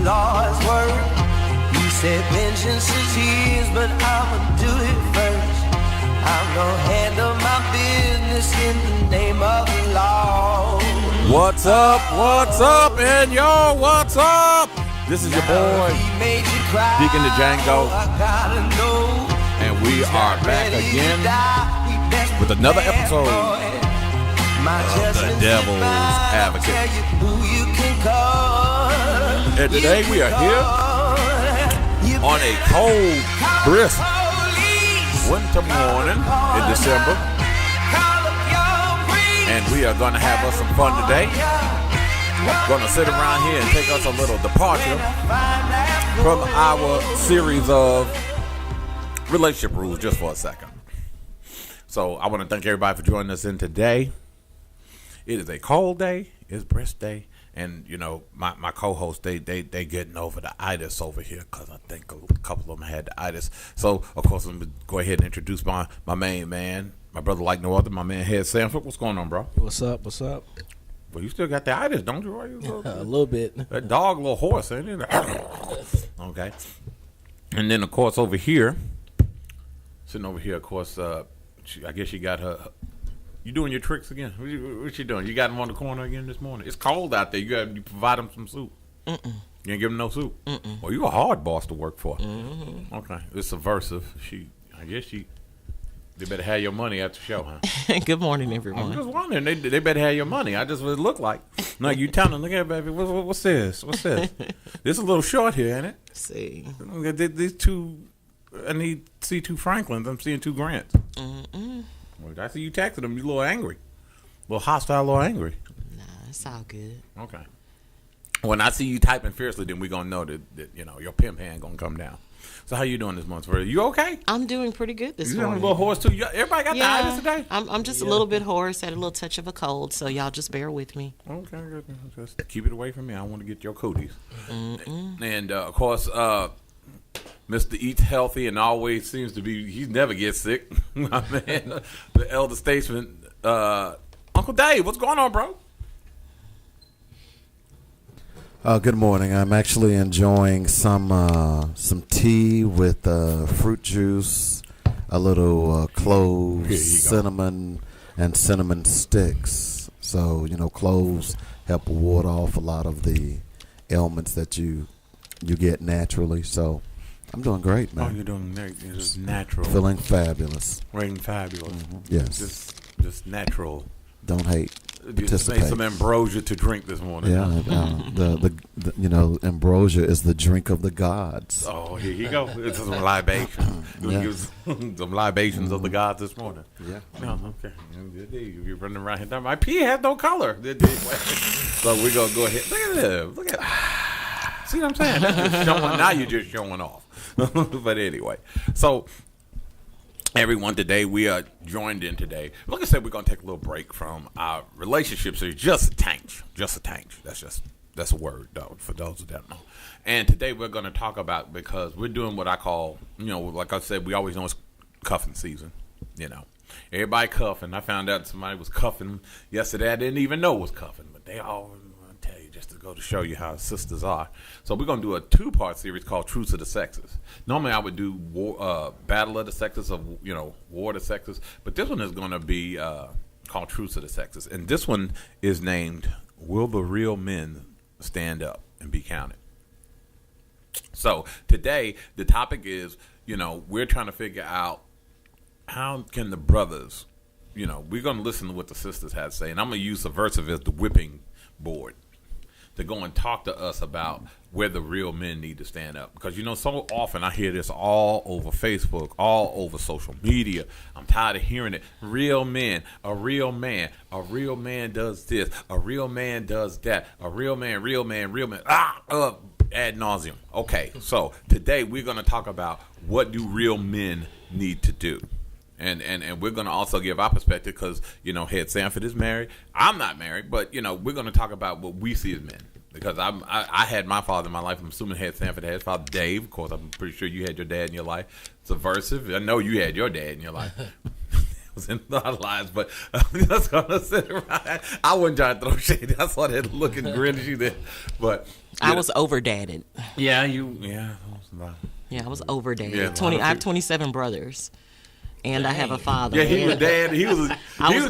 Lord's word. He said, vengeance is his, but I'ma do it first. I'm gonna handle my business in the name of the Lord. What's up, and yo, what's up? This is your boy, Deacon the Django, and we are back again with another episode of The Devil's Advocate. And today we are here on a cold, brisk winter morning in December, and we are going to have us some fun today. Going to sit around here and take us a little departure from our series of relationship rules just for a second. So I want to thank everybody for joining us in today. It is a cold day, it's brisk day, and you know my co-hosts they getting over the itis over here because I think a couple of them had the itis. So of course I'm gonna go ahead and introduce my main man, my brother like no other, my man Head Sanford. What's going on, bro? What's up? Well, you still got the itis, don't you? A little bit. That dog, a little horse, ain't it? Okay. And then, of course, over here, sitting over here, of course, I guess she got her. You doing your tricks again? What you doing? You got him on the corner again this morning? It's cold out there. You provide him some soup. You ain't give him no soup? Well, you a hard boss to work for. Okay. It's subversive. They better have your money at the show, huh? Good morning, everyone. I'm just wondering. They better have your money. I just what it look like. No, you telling them, look at it, baby. What's this? What's this? This is a little short here, ain't it? See. These two, I need to see two Franklins. I'm seeing two Grants. Well, I see you texting them. You a little angry. A little hostile, a little angry. Nah, it's all good. Okay. When I see you typing fiercely, then we're going to know that you know, your pimp hand going to come down. So how you doing this month? You okay? I'm doing pretty good this morning. You a little hoarse too? Everybody got the itis today? I'm just a little bit hoarse. Had a little touch of a cold, so y'all just bear with me. Okay, good. Just keep it away from me. I want to get your cooties. And of course, Mr. Eats Healthy and always seems to be. He never gets sick. My man, the elder statesman, Uncle Dave. What's going on, bro? Good morning. I'm actually enjoying some tea with fruit juice, a little cloves, cinnamon, and cinnamon sticks. So, you know, cloves help ward off a lot of the ailments that you get naturally. So I'm doing great, man. Oh, you're doing great. You're just natural. Feeling fabulous. Feeling fabulous. Yes. Just natural. Don't hate. Just made some ambrosia to drink this morning. Yeah, the you know, ambrosia is the drink of the gods. Oh, here you go. It's some libation. Some libations of the gods this morning. Yeah. No, okay. You're running around here. My pee has no color. So we're gonna go ahead. Look at this. Look at that. See what I'm saying? That's just showing, now you're just showing off. But anyway, so. Everyone, today we are joined in today. Like I said, we're going to take a little break from our relationships. So just a tank. That's a word, though, for those who don't know. And today we're going to talk about, because we're doing what I call, you know, like I said, we always know it's cuffing season, you know. Everybody cuffing. I found out somebody was cuffing yesterday. I didn't even know it was cuffing, but they all, I'll tell you, just to go to show you how sisters are. So we're going to do a 2-part series called Truths of the Sexes. Normally I would do Battle of the Sexes, of, you know, War of the Sexes, but this one is going to be called Truths of the Sexes. And this one is named, Will the Real Men Stand Up and Be Counted? So today the topic is, you know, we're trying to figure out how can the brothers, you know, we're going to listen to what the sisters have to say, and I'm going to use Subversive as the whipping board to go and talk to us about where the real men need to stand up. Because, you know, so often I hear this all over Facebook, all over social media. I'm tired of hearing it. Real men, a real man does this, a real man does that, a real man. Ad nauseum. Okay, so today we're going to talk about what do real men need to do. And we're going to also give our perspective because, you know, Head Sanford is married. I'm not married, but, you know, we're going to talk about what we see as men. Because I had my father in my life. I'm assuming Head Sanford had his father, Dave. Of course, I'm pretty sure you had your dad in your life. Subversive. I know you had your dad in your life. was in our lives, but I'm just gonna sit around. I wasn't trying to throw shade. I saw that look and grin she did, but I was overdadded. yeah. Yeah, I was overdadded. Yeah, I have 27 brothers, and I have a father. Yeah, he was dad. He was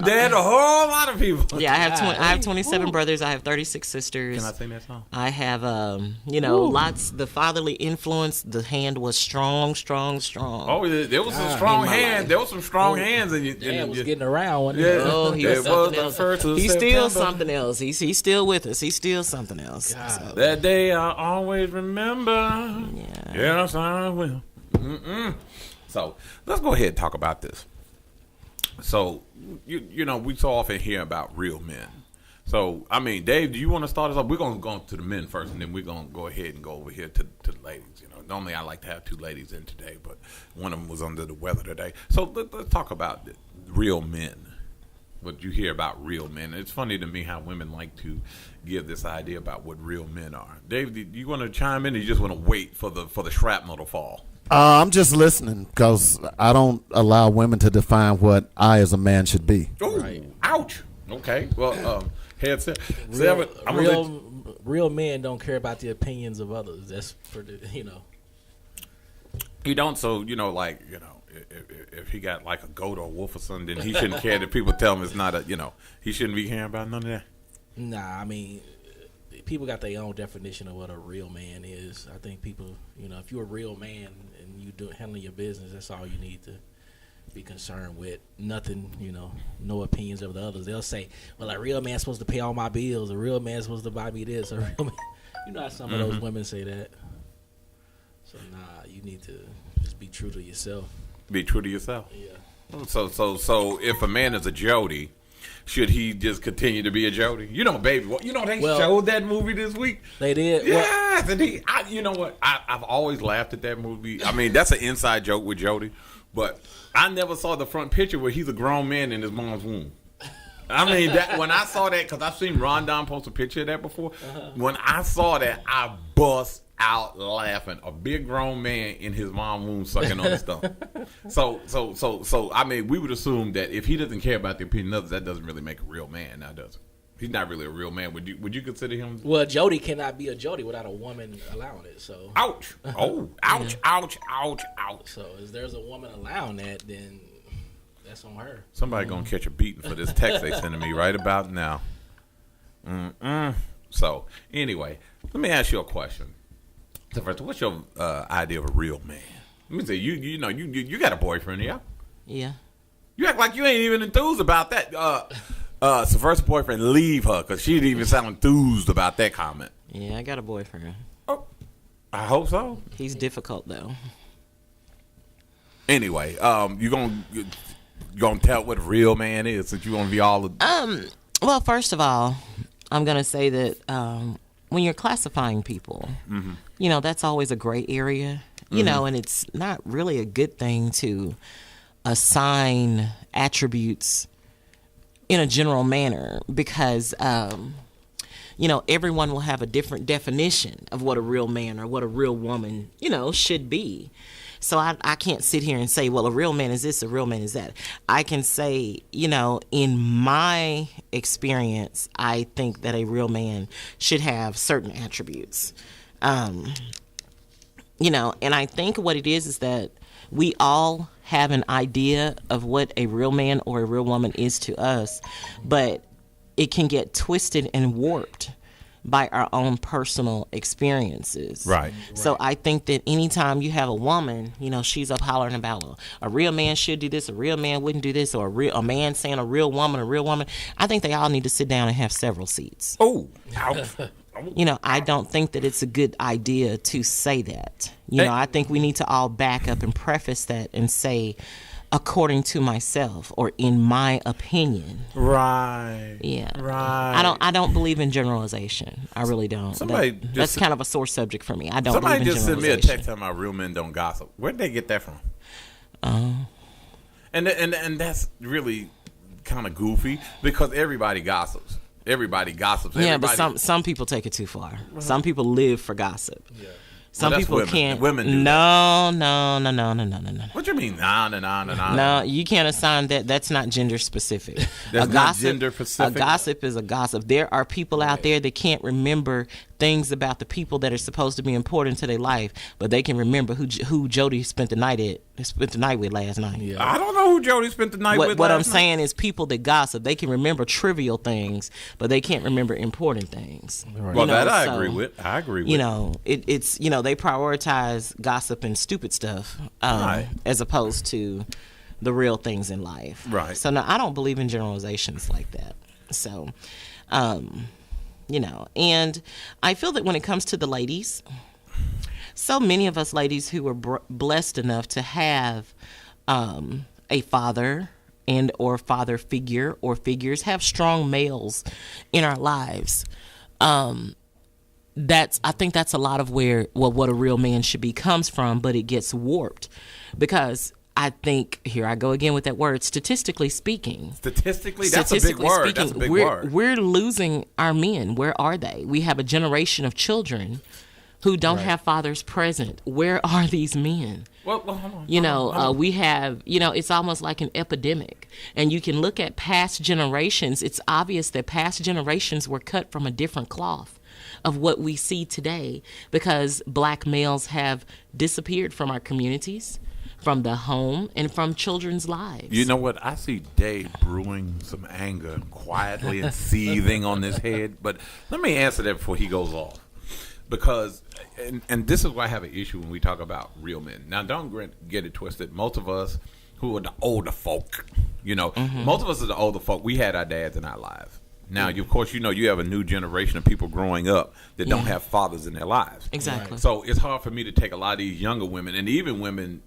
dad to a whole lot of people. Yeah, I have 27 brothers. I have 36 sisters. Can I sing that song? I have, lots. The fatherly influence. The hand was strong. Oh, there was some strong hands. There was some strong hands, and you. Dad was getting around one Yeah. day. Oh, he was It something was else. the first of He's still September. something else. He's still with us. He's still something else. So, That day I always remember. yeah. Yes, I will. So let's go ahead and talk about this. So we so often hear about real men. So I mean, Dave, do you want to start us off? We're gonna go to the men first, and then we're gonna go ahead and go over here to the ladies. Normally I like to have two ladies in today, but one of them was under the weather today. So let's talk about real men. What you hear about real men. It's funny to me how women like to give this idea about what real men are. Dave, do you want to chime in, or you just want to wait for the shrapnel to fall? I'm just listening because I don't allow women to define what I as a man should be. Ooh, ouch. Okay. Well, head set. Real men don't care about the opinions of others. That's for the. You don't. So if he got like a goat or a wolf or something, then he shouldn't care that people tell him it's not a. He shouldn't be caring about none of that. Nah, I mean, people got their own definition of what a real man is. I think people, if you're a real man and you handling your business, that's all you need to be concerned with. Nothing, no opinions of the others. They'll say, well, a real man's supposed to pay all my bills. A real man's supposed to buy me this. A real man. You know how some of those women say that. So, nah, you need to just be true to yourself. Be true to yourself. Yeah. So if a man is a Jody, should he just continue to be a Jody? Baby. They showed that movie this week. They did. Yes, and you know what? I've always laughed at that movie. I mean, that's an inside joke with Jody, but I never saw the front picture where he's a grown man in his mom's womb. I mean, that when I saw that, because I've seen Rondon post a picture of that before. When I saw that, I bust out laughing. A big grown man in his mom's womb sucking on his thumb. So I mean, we would assume that if he doesn't care about the opinion of others, that doesn't really make a real man. Now, does it? He's not really a real man. Would you consider him? Well, Jody cannot be a Jody without a woman allowing it. So ouch! Oh, ouch! Ouch! Ouch! Ouch! So if there's a woman allowing that, then that's on her. Somebody gonna catch a beating for this text they sending me right about now. So anyway, let me ask you a question. So first, what's your idea of a real man? Let me say, you got a boyfriend, yeah? Yeah. You act like you ain't even enthused about that. So first boyfriend, leave her, because she didn't even sound enthused about that comment. Yeah, I got a boyfriend. Oh, I hope so. He's difficult though. Anyway, you gonna tell what a real man is, since you gonna be all Well, first of all, I'm gonna say that when you're classifying people, that's always a gray area. And it's not really a good thing to assign attributes in a general manner, because everyone will have a different definition of what a real man or what a real woman should be. So I can't sit here and say, well, a real man is this, a real man is that. I can say, in my experience, I think that a real man should have certain attributes. And I think what it is that we all have an idea of what a real man or a real woman is to us, but it can get twisted and warped by our own personal experiences. Right. So I think that anytime you have a woman, she's up hollering about a real man should do this, a real man wouldn't do this, or a man saying a real woman, I think they all need to sit down and have several seats. Oh, ouch. I don't think that it's a good idea to say that. I think we need to all back up and preface that and say, according to myself, or in my opinion. Right. Yeah. Right. I don't believe in generalization. I really don't. That's kind of a sore subject for me. I don't believe in generalization. Somebody just sent me a text telling my real men don't gossip. Where'd they get that from? And that's really kind of goofy, because everybody gossips. Everybody gossips. Yeah, but some people take it too far. Some people live for gossip. Yeah. Some that's people women. can't. Women do No. What you mean? Nah. No, you can't assign that. That's not gender specific. That's not gender specific? A gossip is a gossip. There are people out there that can't remember things about the people that are supposed to be important to their life, but they can remember who Jody spent the night with last night. Yeah. I don't know who Jody spent the night with. What I'm last night. saying is people that gossip, they can remember trivial things, but they can't remember important things. Right. Well, You know, that I so, agree with. You know, it's they prioritize gossip and stupid stuff Right. as opposed to the real things in life. Right. So no, I don't believe in generalizations like that. So, and I feel that when it comes to the ladies, so many of us ladies who were blessed enough to have a father and or father figure or figures, have strong males in our lives. I think that's a lot of where what a real man should be comes from, but it gets warped because I think, here I go again with that word, statistically speaking. Statistically, that's a big word. That's a big word. We're losing our men. Where are they? We have a generation of children who don't have fathers present. Where are these men? Well, hold on. We have, it's almost like an epidemic. And you can look at past generations. It's obvious that past generations were cut from a different cloth of what we see today because black males have disappeared from our communities, from the home, and from children's lives. You know what? I see Dave brewing some anger quietly and seething on his head. But let me answer that before he goes off. Because, and this is why I have an issue when we talk about real men. Now, don't get it twisted. Most of us who are the older folk, most of us are the older folk. We had our dads in our lives. Now, of course, you have a new generation of people growing up that don't have fathers in their lives. Exactly. So it's hard for me to take a lot of these younger women, and even women,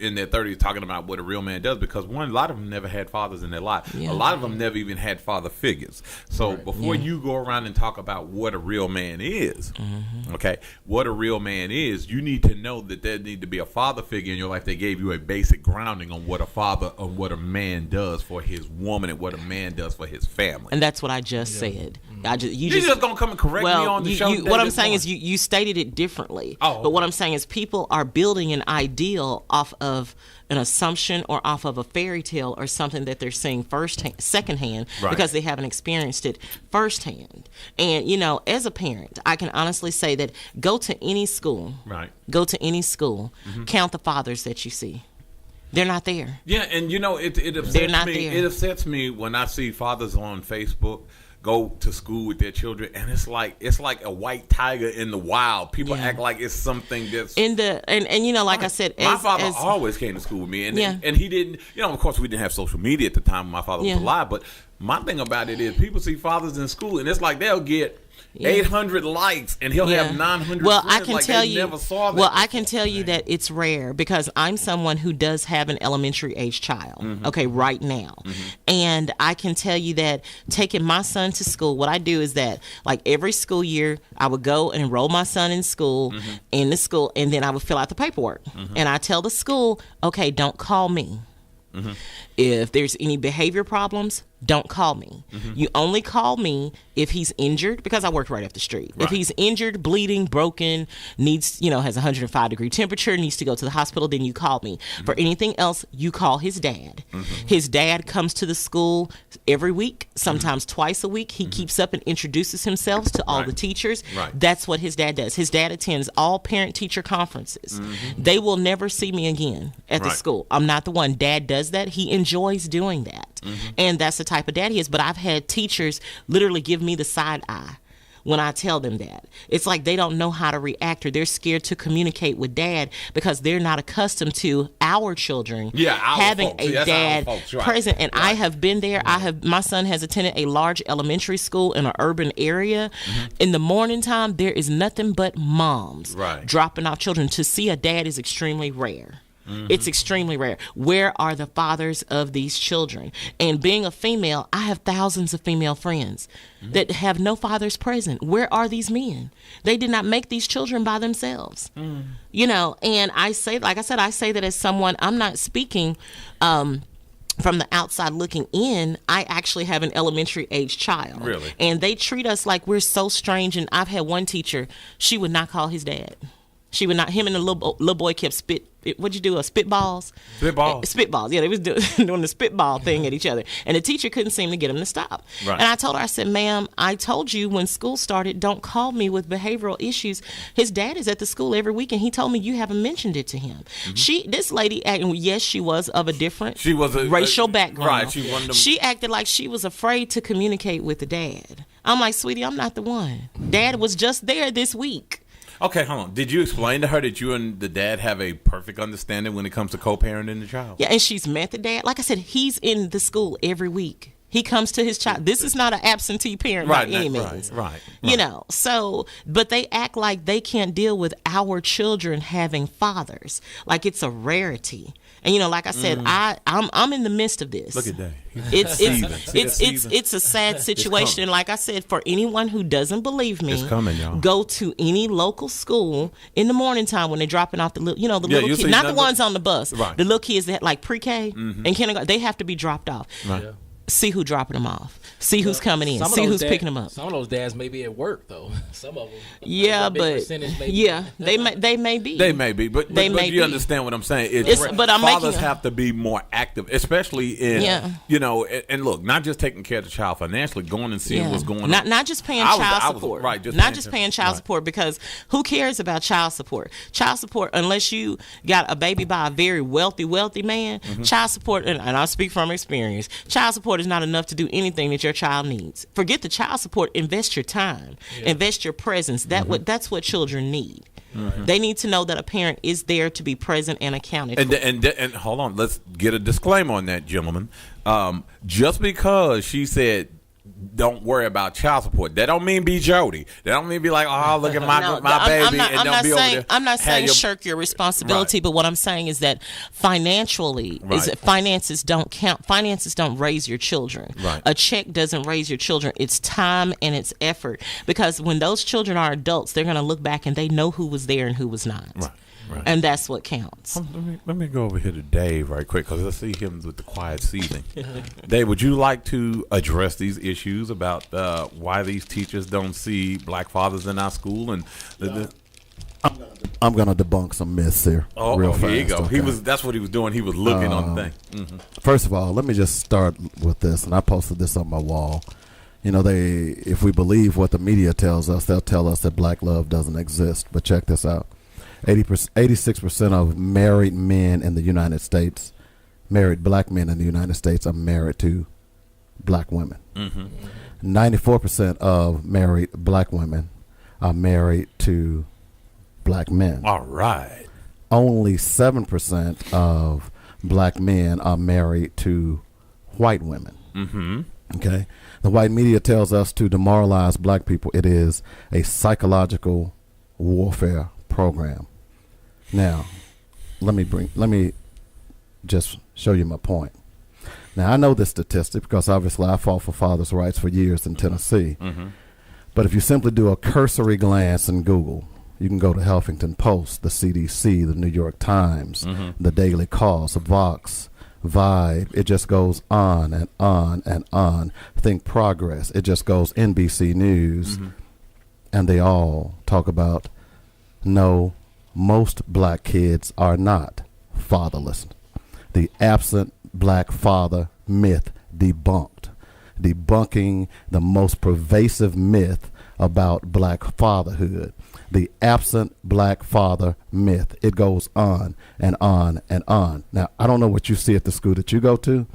in their 30s talking about what a real man does because, one, a lot of them never had fathers in their life. Yeah. A lot of them never even had father figures. So before you go around and talk about what a real man is, okay, what a real man is, you need to know that there need to be a father figure in your life that gave you a basic grounding on what a man does for his woman and what a man does for his family. And that's what I just said. You just gonna come and correct me on the show. What I'm saying is you stated it differently. Oh, but what I'm saying is people are building an ideal off of an assumption or off of a fairy tale or something that they're seeing secondhand because they haven't experienced it firsthand. And as a parent, I can honestly say that go to any school. Right. Go to any school. Count the fathers that you see. They're not there. Yeah, and it upsets They're not me. there. It upsets me when I see fathers on Facebook go to school with their children, and it's like a white tiger in the wild. People act like it's something that's in the like I said, my father always came to school with me, and he didn't. Of course, we didn't have social media at the time when my father was alive. But my thing about it is, people see fathers in school, and it's like they'll get 800 likes, and he'll have 900. Well, friends. I can like tell they you. Never saw that well, before. I can tell you that it's rare because I'm someone who does have an elementary age child. Okay, right now, and I can tell you that taking my son to school, what I do is that like every school year, I would go and enroll my son in school, and then I would fill out the paperwork, and I tell the school, okay, don't call me. If there's any behavior problems, don't call me. You only call me if he's injured, because I worked right up the street. If he's injured, bleeding, broken, needs, has 105-degree temperature, needs to go to the hospital, then you call me. For anything else, you call his dad. His dad comes to the school every week, sometimes twice a week. He keeps up and introduces himself to all the teachers. That's what his dad does. His dad attends all parent-teacher conferences. They will never see me again at the school. I'm not the one. Dad does that. He enjoys doing that. And that's the type of dad he is. But I've had teachers literally give me the side eye when I tell them that. It's like they don't know how to react, or they're scared to communicate with dad because they're not accustomed to our children having a dad present. And I have been there. My son has attended a large elementary school in an urban area. In the morning time, there is nothing but moms dropping off children. To see a dad is extremely rare. It's extremely rare. Where are the fathers of these children? And being a female, I have thousands of female friends that have no fathers present. Where are these men? They did not make these children by themselves. And I say, like I said, I say that as someone, I'm not speaking from the outside looking in, I actually have an elementary age child. Really? And they treat us like we're so strange. And I've had one teacher, she would not call his dad. She would not. Him and the little boy kept what'd you do? Spitballs. Spitballs. Yeah, they was doing the spitball thing at each other, and the teacher couldn't seem to get him to stop. Right. And I told her, I said, "Ma'am, I told you when school started, don't call me with behavioral issues. His dad is at the school every week, and he told me you haven't mentioned it to him." This lady, yes, she was of a different racial background. Right. She acted like she was afraid to communicate with the dad. I'm like, sweetie, I'm not the one. Dad was just there this week. Okay, hold on. Did you explain to her that you and the dad have a perfect understanding when it comes to co-parenting the child? Yeah, and she's met the dad. Like I said, he's in the school every week. He comes to his child. This is not an absentee parent by any means. Right. You know, so, but they act like they can't deal with our children having fathers. Like it's a rarity. And you know, like I said, I'm in the midst of this. Look at that. It's a sad situation. And like I said, for anyone who doesn't believe me, it's coming, y'all. Go to any local school in the morning time when they're dropping off the little, little kids, not the ones on the bus, right. The little kids that like pre-K and kindergarten, they have to be dropped off. Right. Yeah. See who dropping them off. See who's coming in. See who's picking them up. Some of those dads may be at work though. Some of them. Yeah, but they may be. They may be, but you understand what I'm saying. Fathers have to be more active, especially in and look, not just taking care of the child financially, going and seeing what's going on. Not just paying child support. Right, not just paying child support, because who cares about child support? Child support, unless you got a baby by a very wealthy man, child support, and I speak from experience, child support is not enough to do anything that your child needs. Forget the child support. Invest your time. Invest your presence. That's what children need. They need to know that a parent is there to be present and accounted for. And hold on, let's get a disclaimer on that, gentlemen. Just because she said don't worry about child support, that don't mean be Jody. That don't mean be like, oh, look at my baby. I'm not saying shirk your responsibility, but what I'm saying is that financially, finances don't count. Finances don't raise your children. Right. A check doesn't raise your children. It's time and it's effort. Because when those children are adults, they're going to look back and they know who was there and who was not. Right. And that's what counts. Let me go over here to Dave right quick, because I see him with the quiet seating. Dave, would you like to address these issues about why these teachers don't see black fathers in our school? And I'm going to debunk some myths here. Real fast. Here you go. Okay. That's what he was doing. He was looking on the thing. First of all, let me just start with this, and I posted this on my wall. You know, if we believe what the media tells us, they'll tell us that black love doesn't exist. But check this out. 86% of married men in the United States, married black men in the United States, are married to black women. 94% of married black women are married to black men. All right. Only 7% of black men are married to white women. Okay? The white media tells us to demoralize black people. It is a psychological warfare program. Now, let me just show you my point. Now, I know this statistic because obviously I fought for fathers' rights for years in Tennessee. But if you simply do a cursory glance in Google, you can go to Huffington Post, the CDC, the New York Times, the Daily Cause, Vox, Vibe. It just goes on and on and on. Think Progress. It just goes NBC News. And they all talk about no, most black kids are not fatherless. The absent black father myth debunked. Debunking the most pervasive myth about black fatherhood. The absent black father myth. It goes on and on and on. Now, I don't know what you see at the school that you go to,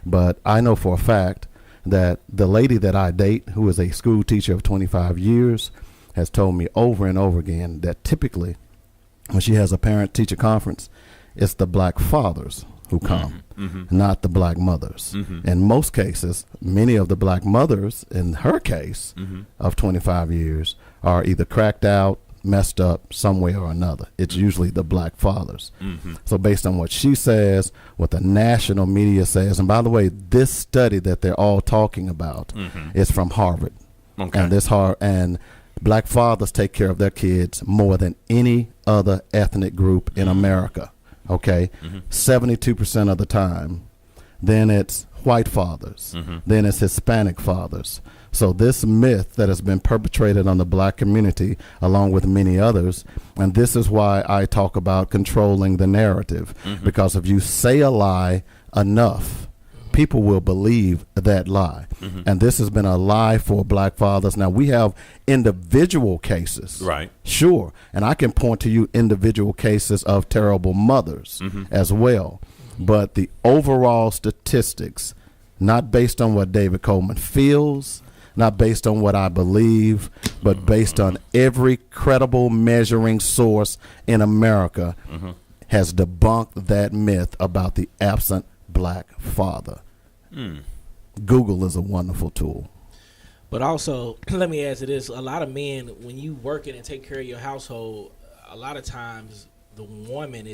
but I know for a fact that the lady that I date, who is a school teacher of 25 years, has told me over and over again that typically when she has a parent-teacher conference, it's the black fathers who come, not the black mothers. In most cases, many of the black mothers, in her case, of 25 years, are either cracked out, messed up some way or another. It's usually the black fathers. So based on what she says, what the national media says, and by the way, this study that they're all talking about is from Harvard. And black fathers take care of their kids more than any other ethnic group in America. Okay, 72% of the time, then it's white fathers, then it's Hispanic fathers. So this myth that has been perpetrated on the black community, along with many others, and this is why I talk about controlling the narrative, because if you say a lie enough, people will believe that lie. And this has been a lie for black fathers. Now, we have individual cases. Right. Sure. And I can point to you individual cases of terrible mothers as well. But the overall statistics, not based on what David Coleman feels, not based on what I believe, but based on every credible measuring source in America, has debunked that myth about the absent black father. Google is a wonderful tool. But also, let me add to this: a lot of men, when you working and take care of your household, a lot of times the woman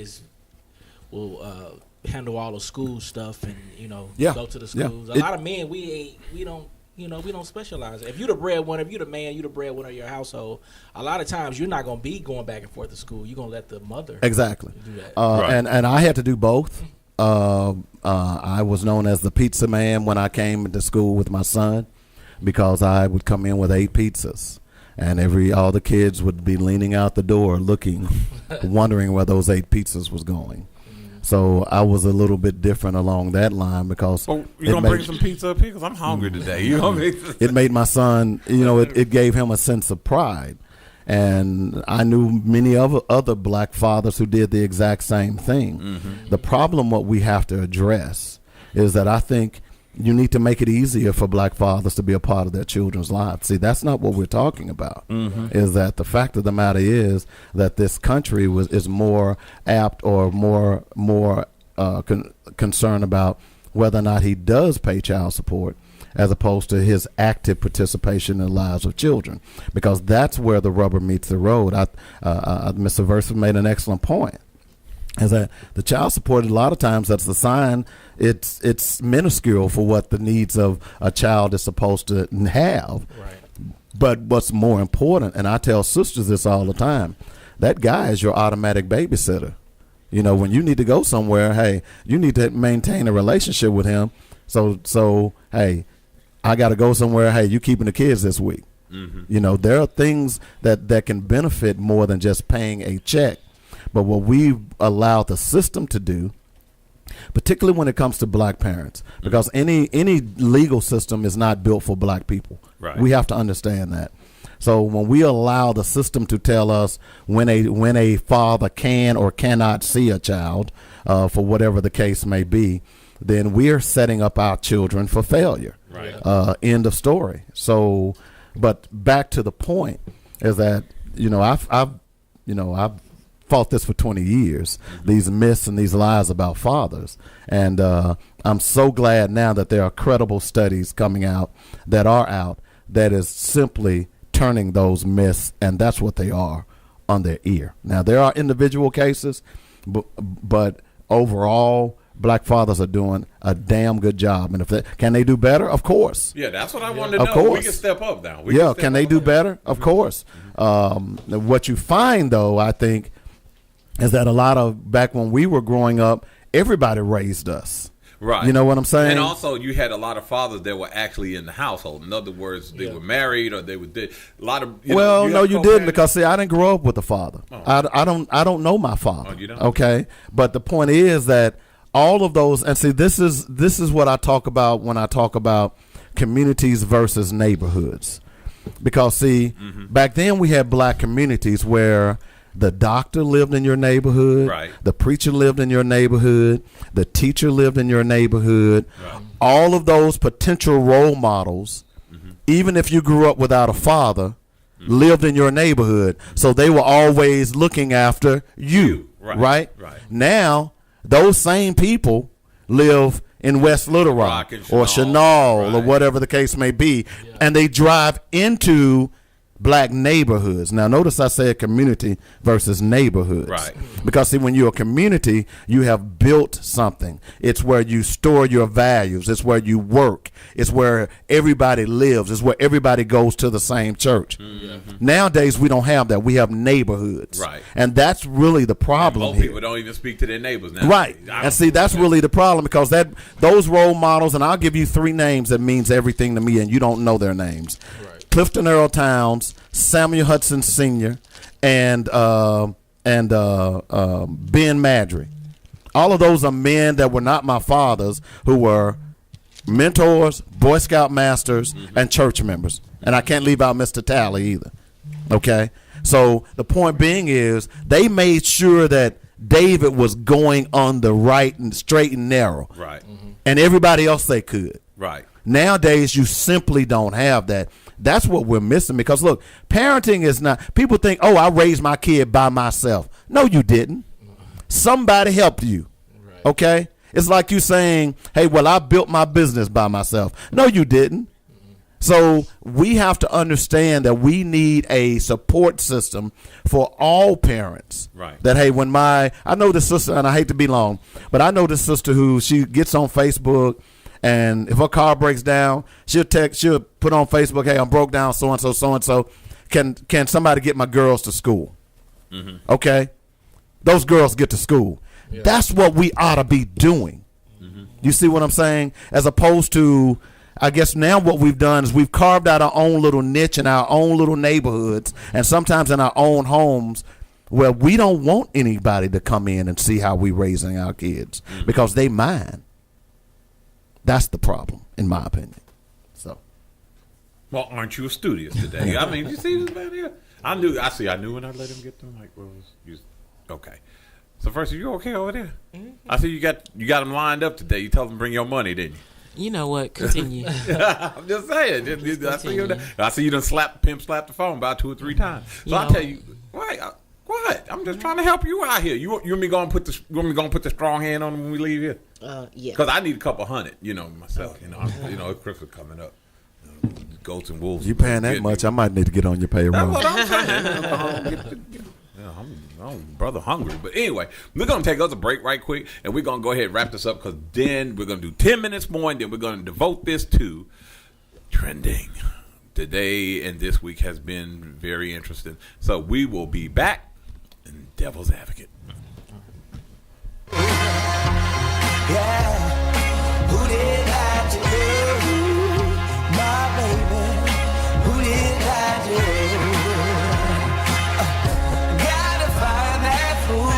will handle all the school stuff and go to the schools. A lot of men, we don't specialize. If you're the breadwinner, if you're the man, you're the breadwinner of your household. A lot of times you're not going to be going back and forth to school. You're going to let the mother do that. And I had to do both. I was known as the pizza man when I came to school with my son, because I would come in with 8 pizzas, and all the kids would be leaning out the door looking, wondering where those 8 pizzas was going. So I was a little bit different along that line, because you gonna bring some pizza up here? Because I'm hungry today. You know what I mean? It made my son, it gave him a sense of pride. And I knew many other black fathers who did the exact same thing. The problem, what we have to address, is that I think you need to make it easier for black fathers to be a part of their children's lives. See, that's not what we're talking about. Is that the fact of the matter is that this country is more apt or more concerned about whether or not he does pay child support, as opposed to his active participation in the lives of children, because that's where the rubber meets the road. Mr. Versa made an excellent point, is that the child support, a lot of times, that's the sign. It's minuscule for what the needs of a child is supposed to have. Right. But what's more important, and I tell sisters this all the time, that guy is your automatic babysitter. When you need to go somewhere, hey, you need to maintain a relationship with him. So hey, I got to go somewhere. Hey, you keeping the kids this week? There are things that can benefit more than just paying a check. But what we've allowed the system to do, particularly when it comes to black parents, because any legal system is not built for black people. Right. We have to understand that. So when we allow the system to tell us when a father can or cannot see a child, for whatever the case may be, then we're setting up our children for failure. Right. End of story. So, but back to the point is that I've fought this for 20 years. These myths and these lies about fathers, and I'm so glad now that there are credible studies coming out that is simply turning those myths, and that's what they are, on their ear. Now there are individual cases, but overall, black fathers are doing a damn good job. And can they do better? Of course. Yeah, that's what I wanted to know. Of course. We can step up now. Can they do better? Of course. What you find, though, I think, is that back when we were growing up, everybody raised us. Right. You know what I'm saying? And also, you had a lot of fathers that were actually in the household. In other words, they were married, or they did a lot of. No, you didn't, because see, I didn't grow up with a father. Oh. I don't know my father. Oh, you don't? Okay, but the point is that all of those, and see, this is what I talk about when I talk about communities versus neighborhoods, because see, back then we had black communities where the doctor lived in your neighborhood, right. The preacher lived in your neighborhood, the teacher lived in your neighborhood. Right. All of those potential role models, even if you grew up without a father, lived in your neighborhood. So they were always looking after you, right? Now, those same people live in West Little Rock or Chenal or whatever the case may be, and they drive into black neighborhoods. Now, notice I said community versus neighborhoods. Right. Because, see, when you're a community, you have built something. It's where you store your values. It's where you work. It's where everybody lives. It's where everybody goes to the same church. Mm-hmm. Nowadays, we don't have that. We have neighborhoods. Right. And that's really the problem Most here. people don't even speak to their neighbors now. Right. And see, that's really the problem, because those role models, and I'll give you 3 names that means everything to me, and you don't know their names. Right. Clifton Earl Towns, Samuel Hudson Sr., and Ben Madry. All of those are men that were not my fathers, who were mentors, Boy Scout masters, and church members. And I can't leave out Mr. Talley either. Okay? So the point being is, they made sure that David was going on the right and straight and narrow. Right. And everybody else they could. Right. Nowadays, you simply don't have that. That's what we're missing, because, look, parenting is not, people think, oh, I raised my kid by myself. No, you didn't. Somebody helped you. Right. Okay? It's like you saying, hey, well, I built my business by myself. No, you didn't. So we have to understand that we need a support system for all parents. Right. That, hey, I know this sister, and I hate to be long, but I know this sister who, she gets on Facebook, and if her car breaks down, she'll put on Facebook, hey, I'm broke down, so-and-so, so-and-so. Can somebody get my girls to school? Mm-hmm. Okay? Those girls get to school. Yeah. That's what we ought to be doing. Mm-hmm. You see what I'm saying? As opposed to, I guess now what we've done is we've carved out our own little niche in our own little neighborhoods, and sometimes in our own homes, where we don't want anybody to come in and see how we're raising our kids, because they mine. That's the problem, in my opinion. So, well, aren't you studious today? I mean, you see this man here? I knew when I let him get them microphones. Okay. So first, are you okay over there? Mm-hmm. I see you got them lined up today. You told them to bring your money, didn't you? You know what? Continue. I'm just saying. I see you done pimp slapped the phone about 2 or 3 times. So I'll tell you, what? I'm just trying to help you out here. You want me to put the strong hand on him when we leave here? Yeah. Because I need a couple $100, myself. Okay. Christmas coming up. Goats and wolves. You paying that much? I might need to get on your payroll. That's what I'm saying. I'm brother hungry. But anyway, we're going to take us a break right quick, and we're going to go ahead and wrap this up, because then we're going to do 10 minutes more, and then we're going to devote this to trending. Today and this week has been very interesting. So we will be back in Devil's Advocate. Yeah, who did I do? My baby, who did I do? Gotta find that fool.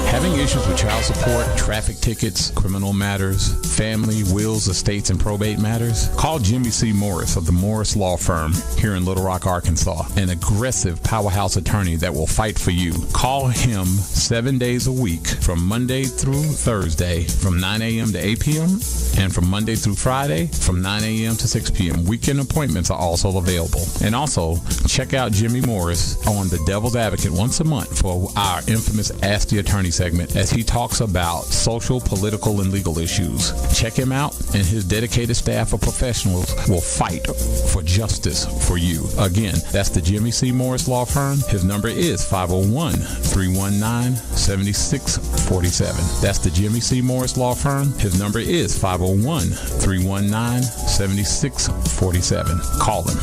Having issues with child support, traffic tickets, criminal matters, family, wills, estates, and probate matters? Call Jimmy C. Morris of the Morris Law Firm here in Little Rock, Arkansas. An aggressive powerhouse attorney that will fight for you. Call him 7 days a week from Monday through Thursday from 9 a.m. to 8 p.m. and from Monday through Friday from 9 a.m. to 6 p.m. Weekend appointments are also available. And also, check out Jimmy Morris on The Devil's Advocate once a month for our infamous Ask the Attorney segment, as he talks about social, political, and legal issues. Check him out, and his dedicated staff of professionals will fight for justice for you. Again, that's the Jimmy C. Morris Law Firm. His number is 501-319-7647. That's the Jimmy C. Morris Law Firm. His number is 501-319-7647. Call him.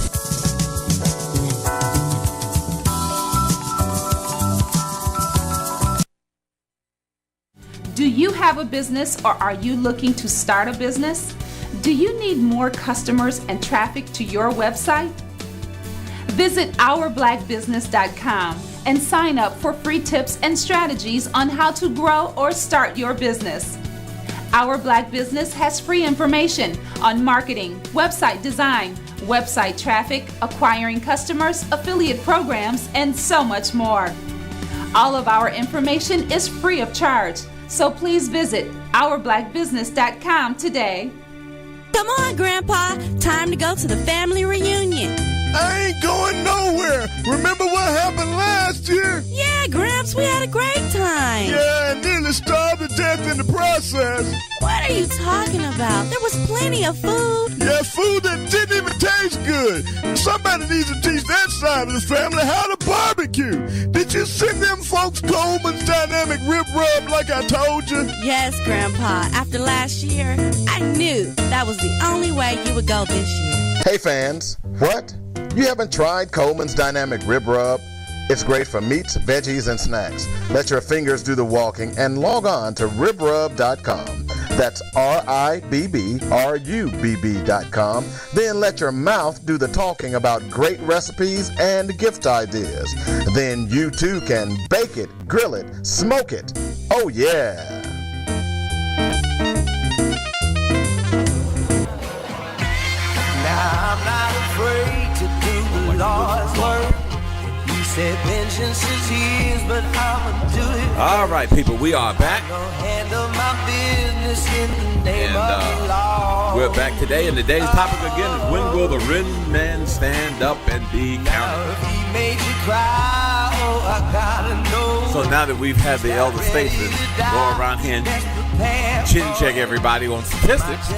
Do you have a business, or are you looking to start a business? Do you need more customers and traffic to your website? Visit ourblackbusiness.com and sign up for free tips and strategies on how to grow or start your business. Our Black Business has free information on marketing, website design, website traffic, acquiring customers, affiliate programs, and so much more. All of our information is free of charge. So please visit ourblackbusiness.com today. Come on, Grandpa. Time to go to the family reunion. I ain't going nowhere. Remember what happened last year? Yeah, Gramps, we had a great time. Yeah, and nearly starved to death in the process. What are you talking about? There was plenty of food. Yeah, food that didn't even taste good. Somebody needs to teach that side of the family how to barbecue. Did you send them folks Coleman's Dynamic Rib Rub like I told you? Yes, Grandpa. After last year, I knew that was the only way you would go this year. Hey fans, what? You haven't tried Coleman's Dynamic Rib Rub? It's great for meats, veggies, and snacks. Let your fingers do the walking and log on to ribrub.com. That's RIBBRUBB.com. Then let your mouth do the talking about great recipes and gift ideas. Then you too can bake it, grill it, smoke it. Oh yeah! Now I'm not afraid to do the Lord's work. He said vengeance is his, but I'ma do it. All right, people, we are back. I'll handle my business in the name of the law. We're back today, and today's topic again is when will the written man stand up and be counted? If he made you cry, oh, I gotta know. So now that we've had the elder statesmen go around here and chin check everybody on statistics,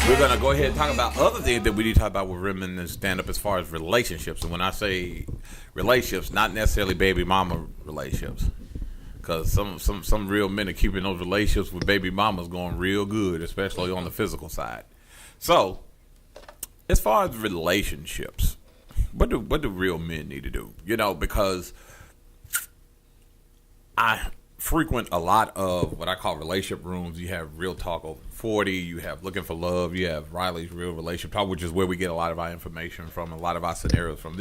we're going to go ahead and talk about other things that we need to talk about with women and stand up as far as relationships. And when I say relationships, not necessarily baby mama relationships, because some real men are keeping those relationships with baby mamas going real good, especially on the physical side. So as far as relationships, what do real men need to do? You know, because I frequent a lot of what I call relationship rooms. You have Real Talk Over 40, you have Looking for Love, you have Riley's Real Relationship Talk, which is where we get a lot of our information from, a lot of our scenarios from.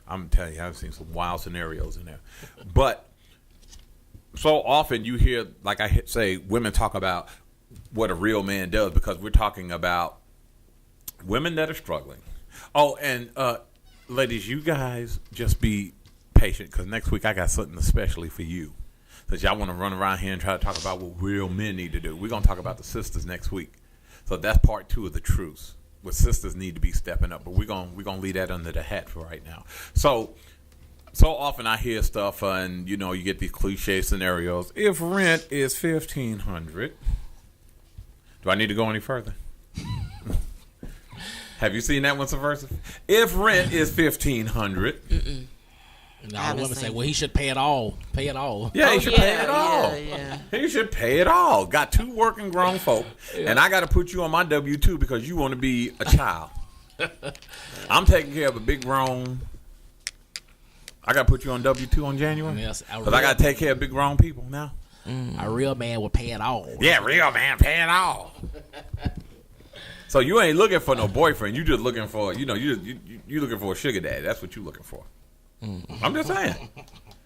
I'm telling you, I've seen some wild scenarios in there. But so often you hear, like I say, women talk about what a real man does, because we're talking about women that are struggling. Oh, and ladies, you guys just be patient, because next week I got something especially for you. Since y'all want to run around here and try to talk about what real men need to do. We're going to talk about the sisters next week. So that's part 2 of the truce. What sisters need to be stepping up. But we're going to leave that under the hat for right now. So often I hear stuff and, you know, you get these cliche scenarios. If rent is $1,500, do I need to go any further? Have you seen that one, Subversive? If rent is $1,500. No, women say, well, he should pay it all. Pay it all. Yeah, he should pay it all. Yeah. He should pay it all. Got 2 working grown folk, and I got to put you on my W-2 because you want to be a child. I'm taking care of a big grown. I got to put you on W-2 on January? Yes, because I got to take care of big grown people now. A real man will pay it all. Yeah, real man pay it all. So you ain't looking for no boyfriend. You just looking for, you looking for a sugar daddy. That's what you looking for. I'm just saying.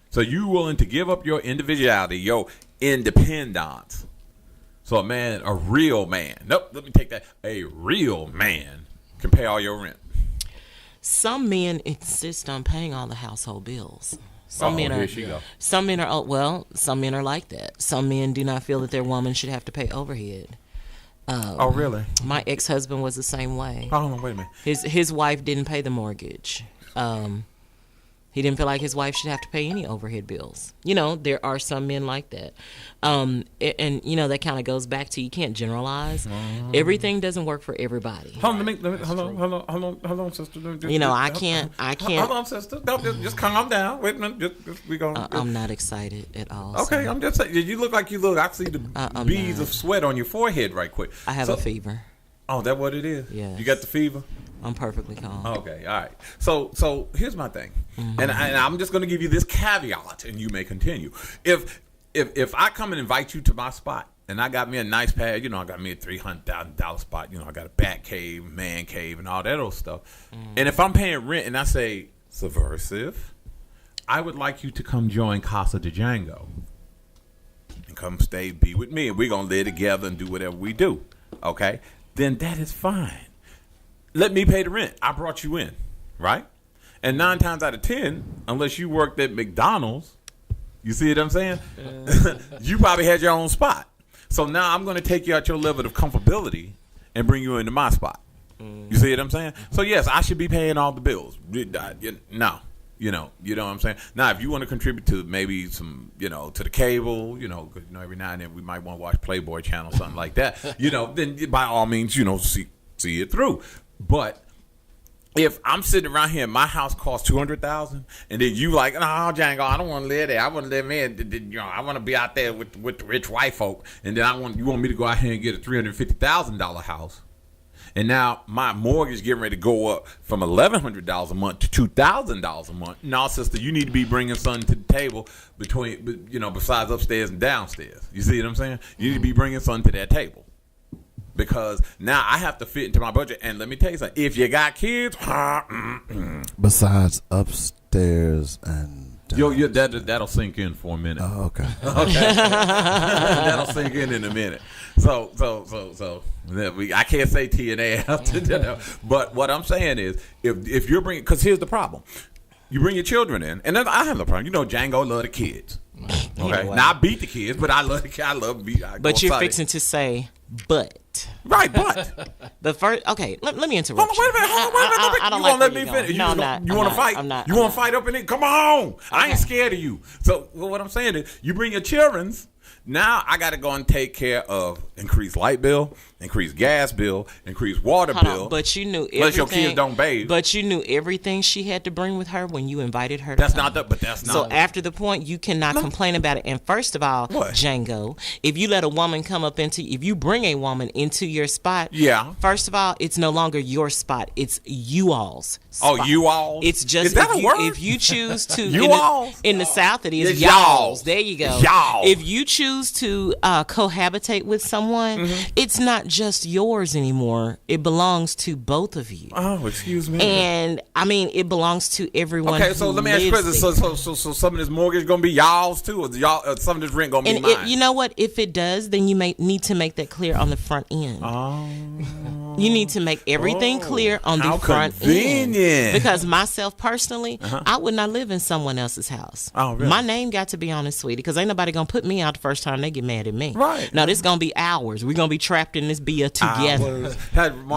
So you willing to give up your individuality, your independence. So a real man. Nope, let me take that. A real man can pay all your rent. Some men insist on paying all the household bills. Some men are like that. Some men do not feel that their woman should have to pay overhead. Oh, really? My ex-husband was the same way. Hold on, wait a minute. His wife didn't pay the mortgage. He didn't feel like his wife should have to pay any overhead bills. You know, there are some men like that. And you know, that kind of goes back to, you can't generalize. Everything doesn't work for everybody. Hold on, sister. I can't. Hold on, sister. Don't just calm down. Wait a minute. I'm not excited at all. Okay, so. I'm just saying. You look like you look. I see the beads of sweat on your forehead right quick. I have a fever. Oh, that what it is? Yeah. You got the fever? I'm perfectly calm. Okay, all right. So here's my thing, and I'm just going to give you this caveat, and you may continue. If I come and invite you to my spot, and I got me a nice pad, I got me a $300,000 spot, I got a bat cave, man cave, and all that old stuff. And if I'm paying rent, and I say, Subversive, I would like you to come join Casa de Django, and come be with me, and we're going to live together and do whatever we do. Okay, then that is fine. Let me pay the rent. I brought you in, right? And 9 times out of 10, unless you worked at McDonald's, you see what I'm saying? You probably had your own spot. So now I'm going to take you out your level of comfortability and bring you into my spot. You see what I'm saying? So yes, I should be paying all the bills. No. You know what I'm saying? Now, if you want to contribute to maybe some, to the cable, because, every now and then we might want to watch Playboy Channel, something like that, then by all means, see it through. But if I'm sitting around here and my house costs $200,000, and then you like, no, Django, I don't want to live there. I want to live in, I want to be out there with the rich white folk, and then you want me to go out here and get a $350,000 house, and now my mortgage getting ready to go up from $1,100 a month to $2,000 a month. No, sister, you need to be bringing something to the table besides upstairs and downstairs. You see what I'm saying? You need to be bringing something to that table. Because now I have to fit into my budget. And let me tell you something. If you got kids, besides upstairs and that'll sink in for a minute. Oh, okay. Okay. That'll sink in a minute. So I can't say T and A after that. But what I'm saying is, if you're bringing, because here's the problem. You bring your children in, and then I have no problem. Django love the kids. Okay, now I beat the kids, but I love the kids. I love beat. But you're fixing to say, but. Right, but the first. Okay, let me interrupt. Hold on, wait a minute. I don't you like won't let me finish. No, I'm not. You want to fight? I'm not. You want to fight up in it? Come on! Okay. I ain't scared of you. So what I'm saying is, you bring your children's. Now I got to go and take care of increased light bill, increased gas bill, increased water bill. But you knew everything. Unless your kids don't bathe. But you knew everything she had to bring with her when you invited her. That's not the. But that's not. So after the point, you cannot complain about it. And first of all, Django, if you let a woman come up if you bring a woman into your spot, yeah. First of all, it's no longer your spot. It's you all's spot. Oh, you all. It's just is that a word? If you choose to in the South, it is it's y'all's. There you go. Y'all. If you choose to cohabitate with someone, it's not just yours anymore. It belongs to both of you. Oh, excuse me. And I mean, it belongs to everyone. Okay, so let me ask you a question. So some of this mortgage gonna be y'all's too, or some of this rent gonna be mine? You know what? If it does, then you may need to make that clear on the front end. Oh. You need to make everything clear on the front end. Because myself personally, I would not live in someone else's house. Oh, really? My name got to be on it, sweetie, because ain't nobody gonna put me out the first time they get mad at me. Right. No, this gonna be hours. We're gonna be trapped in this beer together.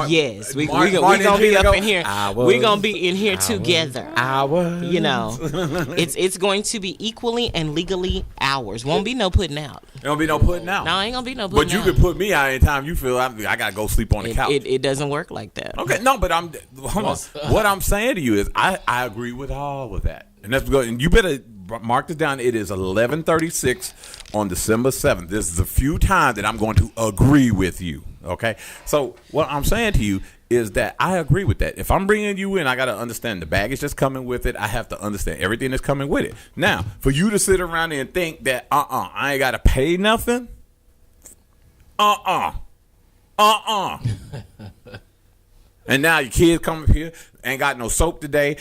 Yes, we're gonna be up in here. We're gonna be in here together. Hours. It's going to be equally and legally ours. Won't be no putting out. There won't be no putting out. No, ain't gonna be no putting out. But you can put me out anytime you feel I gotta go sleep on the couch. It doesn't work like that. Okay, no, but hold on. What I'm saying to you is I agree with all of that. And that's good. And you better mark this down. It is 11:36 on December 7th. This is a few times that I'm going to agree with you. Okay? So what I'm saying to you is that I agree with that. If I'm bringing you in, I got to understand the baggage that's coming with it. I have to understand everything that's coming with it. Now, for you to sit around and think that, I ain't got to pay nothing. And now your kids come up here, ain't got no soap today.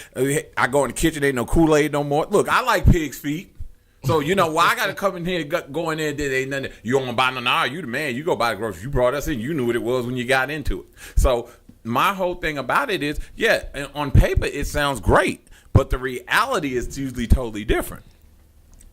I go in the kitchen, ain't no Kool-Aid no more. Look, I like pig's feet. So, why I got to come in here, go in there, there ain't nothing. You don't want to buy nothing. Nah, you the man. You go buy the groceries. You brought us in. You knew what it was when you got into it. So my whole thing about it is, on paper it sounds great, but the reality is usually totally different.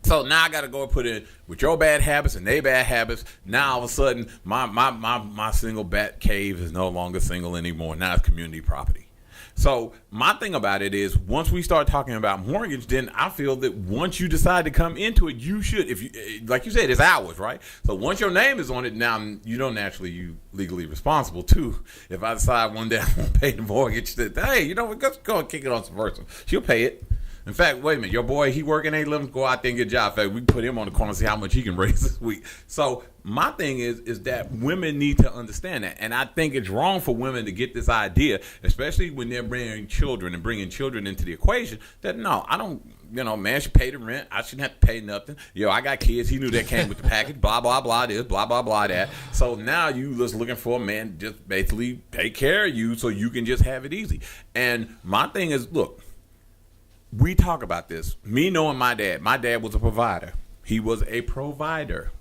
So now I got to go and put in with your bad habits and they bad habits. Now all of a sudden, my single bat cave is no longer single anymore. Now it's community property. So my thing about it is, once we start talking about mortgage, then I feel that once you decide to come into it, you should, if you, like you said, it's ours, right? So once your name is on it, now you legally responsible too. If I decide one day I won't pay the mortgage, that hey, let's go and kick it on some person. She'll pay it. In fact, wait a minute, your boy, he working, ain't let him go out there and get a job. In fact, we can put him on the corner and see how much he can raise this week. So my thing is that women need to understand that. And I think it's wrong for women to get this idea, especially when they're bringing children into the equation, that no, I don't, man should pay the rent. I shouldn't have to pay nothing. I got kids. He knew that came with the package, blah, blah, blah this, blah, blah, blah that. So now you just looking for a man to just basically take care of you so you can just have it easy. And my thing is, look, we talk about this. Me knowing my dad was a provider. He was a provider.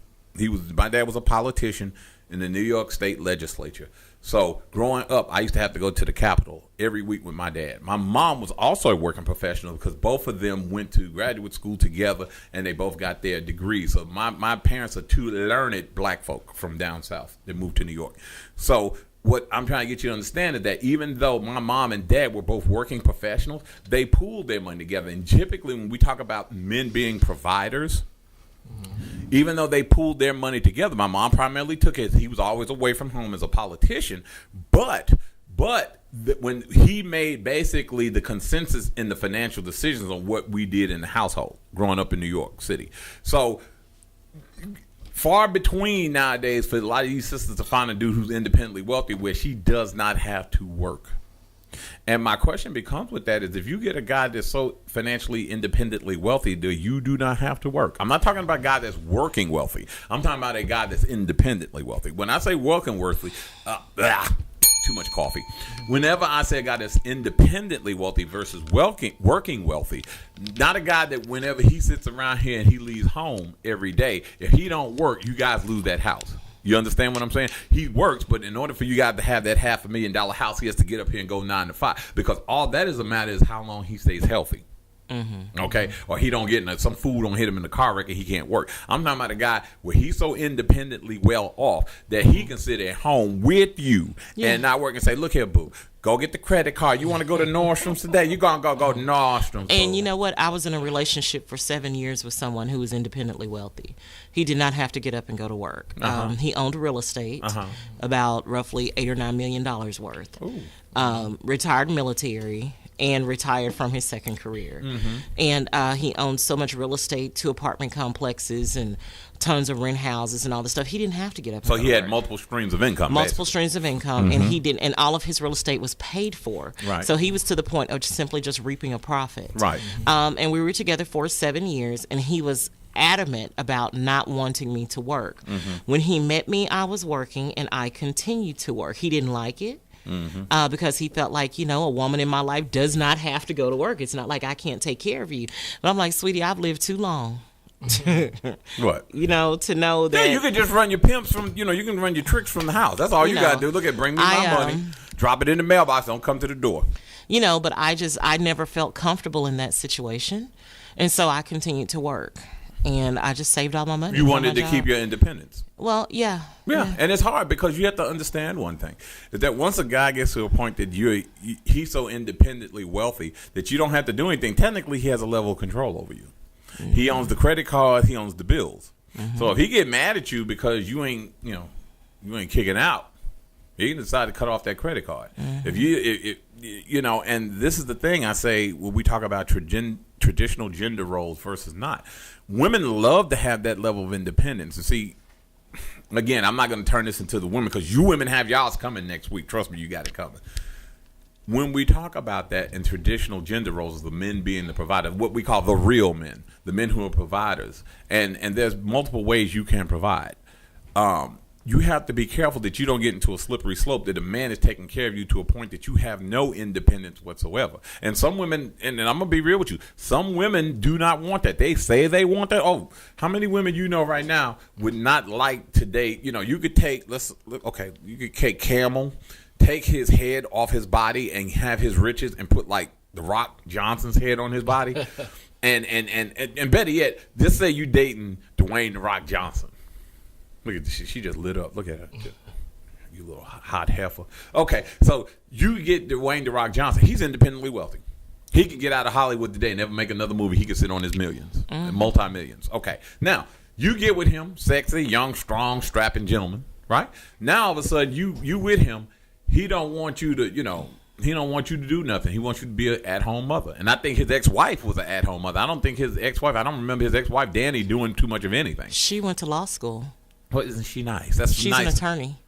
My dad was a politician in the New York State legislature. So growing up, I used to have to go to the Capitol every week with my dad. My mom was also a working professional because both of them went to graduate school together and they both got their degrees. So my parents are two learned black folk from down south that moved to New York. So what I'm trying to get you to understand is that even though my mom and dad were both working professionals, they pooled their money together. And typically when we talk about men being providers, even though they pooled their money together, my mom primarily took it. He was always away from home as a politician, but But when he made basically the consensus in the financial decisions on what we did in the household growing up in New York City. So far between nowadays for a lot of these sisters to find a dude who's independently wealthy where she does not have to work. And my question becomes with that is, if you get a guy that's so financially independently wealthy, you do not have to work. I'm not talking about a guy that's working wealthy. I'm talking about a guy that's independently wealthy. When I say working wealthy, too much coffee. Whenever I say a guy that's independently wealthy versus working wealthy, not a guy that whenever he sits around here and he leaves home every day, if he don't work, you guys lose that house. You understand what I'm saying? He works, but in order for you guys to have that $500,000 house, he has to get up here and go 9 to 5, because all that is a matter is how long he stays healthy. Mm-hmm. Okay, or he don't get some food don't hit him in the car wreck and he can't work. I'm talking about a guy where he's so independently well off that he can sit at home with you and not work and say, "Look here, boo, go get the credit card. You want to go to Nordstrom's today? You gonna go to Nordstrom's." And you know what? I was in a relationship for 7 years with someone who was independently wealthy. He did not have to get up and go to work. He owned real estate, about roughly $8 or $9 million worth. Retired military. And retired from his second career. And he owned so much real estate, 2 apartment complexes and tons of rent houses and all this stuff. He didn't have to get up and so go he to had work. multiple streams of income. Multiple streams of income, and he didn't. And all of his real estate was paid for. Right. So he was to the point of simply just reaping a profit. Right. And we were together for 7 years, and he was adamant about not wanting me to work. When he met me, I was working, and I continued to work. He didn't like it. Because he felt like, a woman in my life does not have to go to work. It's not like I can't take care of you. But I'm like, sweetie, I've lived too long. What? To know that. Yeah, you can just run your pimps from, you can run your tricks from the house. That's all you got to do. Look at, bring me my money, drop it in the mailbox, don't come to the door. But I never felt comfortable in that situation. And so I continued to work. And I just saved all my money. You wanted to keep your independence. Well, yeah. And it's hard because you have to understand one thing, is that once a guy gets to a point that he's so independently wealthy that you don't have to do anything, technically he has a level of control over you. He owns the credit cards, he owns the bills. So if he get mad at you because you ain't kicking out, he can decide to cut off that credit card. If and this is the thing I say when we talk about traditional gender roles versus not. Women love to have that level of independence. And see, again, I'm not going to turn this into the women, because you women have y'all's coming next week. Trust me, you got it coming. When we talk about that in traditional gender roles, the men being the provider, what we call the real men, the men who are providers, and there's multiple ways you can provide. You have to be careful that you don't get into a slippery slope that a man is taking care of you to a point that you have no independence whatsoever. And some women, and I'm going to be real with you, some women do not want that. They say they want that. Oh, how many women right now would not like to date? You could take, you could take Camel, take his head off his body and have his riches and put like The Rock Johnson's head on his body. and better yet, just say you dating Dwayne The Rock Johnson. Look at this. She just lit up. Look at her. You little hot heifer. Okay, so you get Dwayne The Rock Johnson. He's independently wealthy. He can get out of Hollywood today, never make another movie. He can sit on his millions, multi-millions. Okay, now you get with him, sexy, young, strong, strapping gentleman, right? Now all of a sudden you with him. He don't want you to, he don't want you to do nothing. He wants you to be an at-home mother. And I think his ex-wife was an at-home mother. I don't remember his ex-wife, Danny, doing too much of anything. She went to law school. Well, isn't she nice? She's nice. An attorney.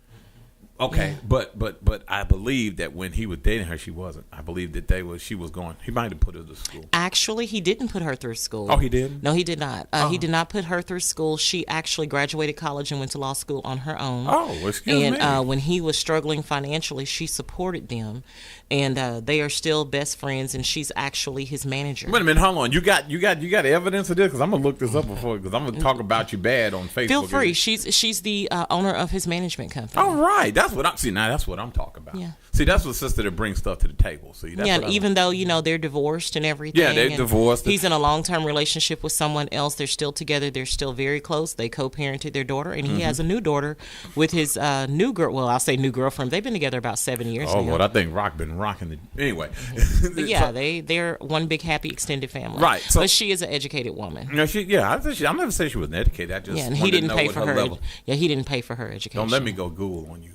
Okay, yeah. but I believe that when he was dating her, she wasn't. I believe that she was going. He might have put her to school. Actually, he didn't put her through school. Oh, he didn't? No, he did not. He did not put her through school. She actually graduated college and went to law school on her own. Oh, excuse me. And when he was struggling financially, she supported them, and they are still best friends. And she's actually his manager. Wait a minute, hold on. You got evidence of this? Because I'm gonna look this up because I'm gonna talk about you bad on Facebook. Feel free. She's the owner of his management company. All right, that's what I'm talking about. Yeah. See, that's the sister that brings stuff to the table. See, that's and even though they're divorced and everything. Yeah, they're divorced. He's in a long-term relationship with someone else. They're still together. They're still very close. They co-parented their daughter, and he has a new daughter with his new girl. Well, I'll say new girlfriend. They've been together about 7 years now. Oh, Lord, I think Rock been rocking the anyway. But yeah, they're one big happy extended family. Right. So, but she is an educated woman. I never said she was an educated. I just and he didn't pay for her. Yeah, he didn't pay for her education. Don't let me go Google on you.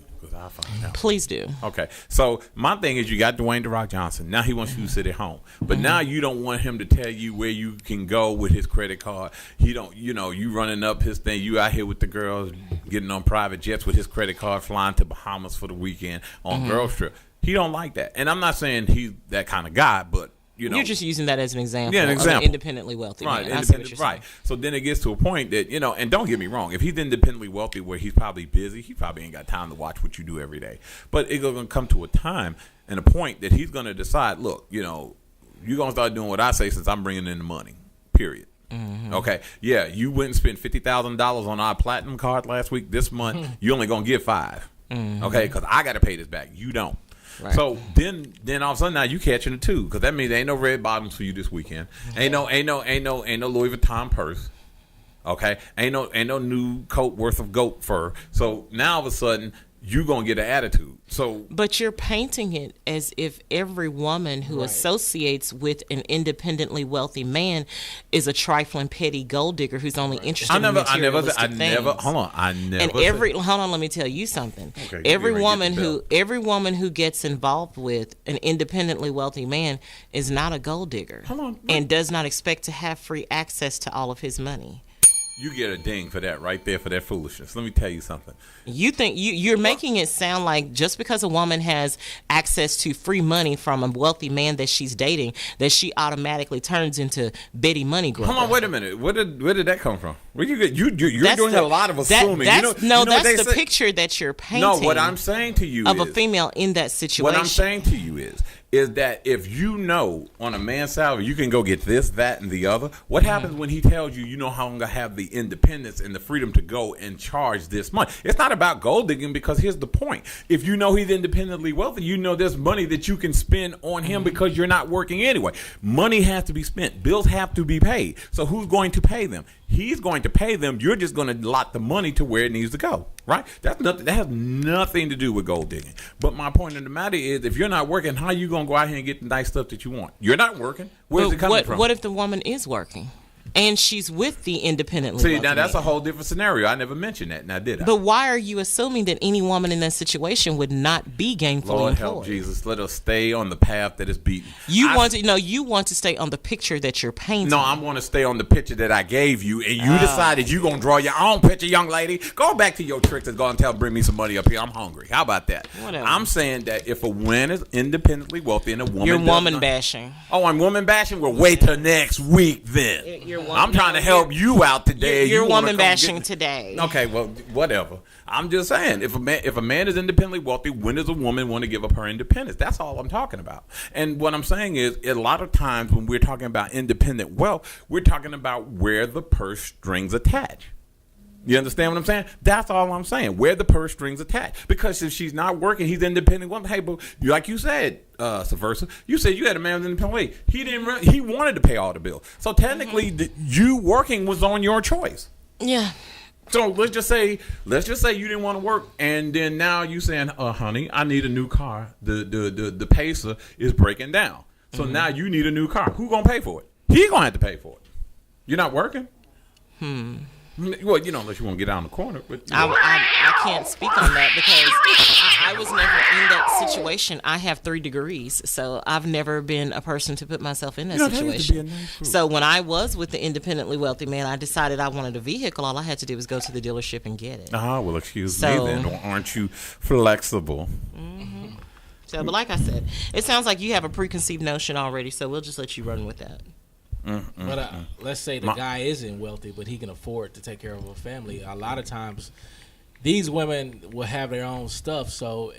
I'll find out. Please do. Okay, so my thing is, you got Dwayne The Rock Johnson. Now he wants you to sit at home, but now you don't want him to tell you where you can go with his credit card. He don't, you running up his thing. You out here with the girls, getting on private jets with his credit card, flying to Bahamas for the weekend on girls trip. He don't like that, and I'm not saying he's that kind of guy, but. You're just using that as an example. Yeah, an example. Of an independently wealthy right, man. I see what you're right. saying. So then it gets to a point that, and don't get me wrong, if he's independently wealthy where he's probably busy, he probably ain't got time to watch what you do every day. But it's going to come to a time and a point that he's going to decide, look, you're going to start doing what I say since I'm bringing in the money, period. Mm-hmm. Okay, yeah, you went and spent $50,000 on our platinum card last week. This month, you're only going to give $5,000. Mm-hmm. Okay, because I got to pay this back. You don't. Right. So then all of a sudden now you catching it too, because that means there ain't no red bottoms for you this weekend. Ain't no Louis Vuitton purse. Okay, ain't no new coat worth of goat fur. So now all of a sudden you're gonna get an attitude. But you're painting it as if every woman who associates with an independently wealthy man is a trifling, petty gold digger who's only interested in materialistic things. Hold on, let me tell you something. Okay, every woman who gets involved with an independently wealthy man is not a gold digger and does not expect to have free access to all of his money. You get a ding for that right there, for that foolishness. Let me tell you something. You think you're making it sound like just because a woman has access to free money from a wealthy man that she's dating, that she automatically turns into Betty Money Grubber. Hold on, wait a minute. Where did that come from? Where you get you're doing a lot of assuming. That's the picture that you're painting. No, what I'm saying to you of a female in that situation. What I'm saying to you is that if on a man's salary you can go get this, that, and the other, what happens when he tells you how I'm going to have the independence and the freedom to go and charge this money? It's not about gold digging, because here's the point. If he's independently wealthy, there's money that you can spend on him because you're not working anyway. Money has to be spent. Bills have to be paid. So who's going to pay them? He's going to pay them. You're just going to lot the money to where it needs to go, right? That has nothing to do with gold digging. But my point of the matter is, if you're not working, how are you going to go out here and get the nice stuff that you want? You're not working. Where's it coming from? What if the woman is working? And she's with the independently wealthy now that's man. a whole different scenario. I never mentioned that. Now, did I? But why are you assuming that any woman in that situation would not be gainfully Lord employed? help Jesus. Let us stay on the path that is beaten. You want to stay on the picture that you're painting. No, I want to stay on the picture that I gave you, and you decided you're going to draw your own picture, young lady. Go back to your tricks and go and bring me some money up here. I'm hungry. How about that? Whatever. I'm saying that if a man is independently wealthy and a woman You're woman bashing. Oh, I'm woman bashing? Well, wait till next week then. I'm trying to help you out today. You're woman bashing today. Okay, well, whatever. I'm just saying, if a man is independently wealthy, when does a woman want to give up her independence? That's all I'm talking about. And what I'm saying is, a lot of times when we're talking about independent wealth, we're talking about where the purse strings attach. You understand what I'm saying? That's all I'm saying. Where the purse strings attached. Because if she's not working, he's independent. Well, hey, but like you said, Subversive, you said you had a man who's independent. He wanted to pay all the bills. So technically, you working was on your choice. Yeah. So let's just say you didn't want to work, and then now you saying, honey, I need a new car. The Pacer is breaking down. So now you need a new car. Who gonna pay for it? He gonna have to pay for it. You're not working. Well, unless you want to get out in the corner. But I can't speak on that because I was never in that situation. I have 3 degrees, so I've never been a person to put myself in that situation. So when I was with the independently wealthy man, I decided I wanted a vehicle. All I had to do was go to the dealership and get it. Well, excuse me then. Aren't you flexible? Mm-hmm. So, but like I said, it sounds like you have a preconceived notion already, so we'll just let you run with that. But let's say the guy isn't wealthy, but he can afford to take care of a family. A lot of times, these women will have their own stuff. So,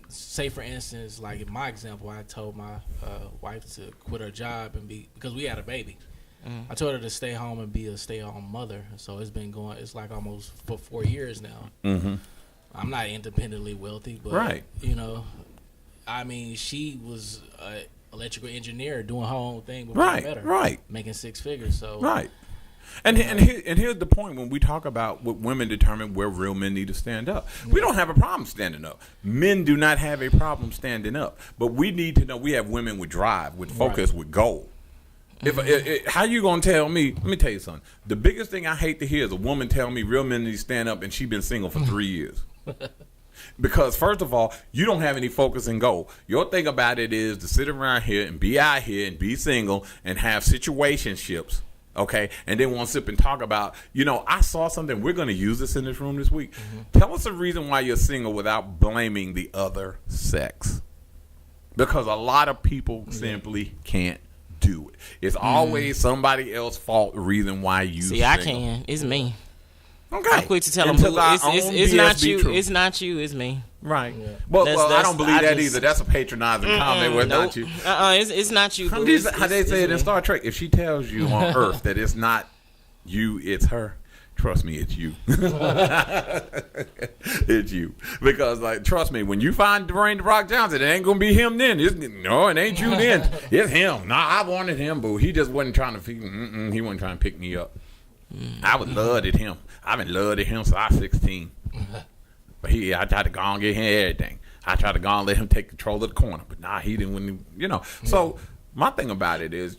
say for instance, like in my example, I told my wife to quit her job because we had a baby. I told her to stay home and be a stay-at-home mother. So it's been going. It's like almost for 4 years now. I'm not independently wealthy, but I mean, she was electrical engineer doing her own thing, but better, making 6 figures. So and here's the point when we talk about what women determine where real men need to stand up. We don't have a problem standing up. Men do not have a problem standing up, but we need to know we have women with drive, with focus, with goal. How you gonna tell me? Let me tell you something. The biggest thing I hate to hear is a woman tell me real men need to stand up, and she's been single for 3 years. Because first of all, you don't have any focus and goal. Your thing about it is to sit around here and be out here and be single and have situationships, okay? And then want to sip and talk about, I saw something. We're going to use this in this room this week. Tell us a reason why you're single without blaming the other sex. Because a lot of people simply can't do it. It's always somebody else's fault, the reason why you See, single. I can. It's me. Okay. I'm quick to tell them it's not you. True. It's not you. It's me. Right. Yeah. Well, I don't believe that either. That's a patronizing comment. Well, nope. not you. It's not you. How they say it in Star Trek. If she tells you on Earth that it's not you, it's her. Trust me, it's you. It's you. Because, trust me, when you find Dwayne The Rock Johnson, it ain't going to be him then. It ain't you then. It's him. Nah, I wanted him, but he just wasn't trying to he wasn't trying to pick me up. I was loved at him. I've been loved at him since I was 16. But I tried to go and get him everything. I tried to go and let him take control of the corner. But he didn't, So my thing about it is,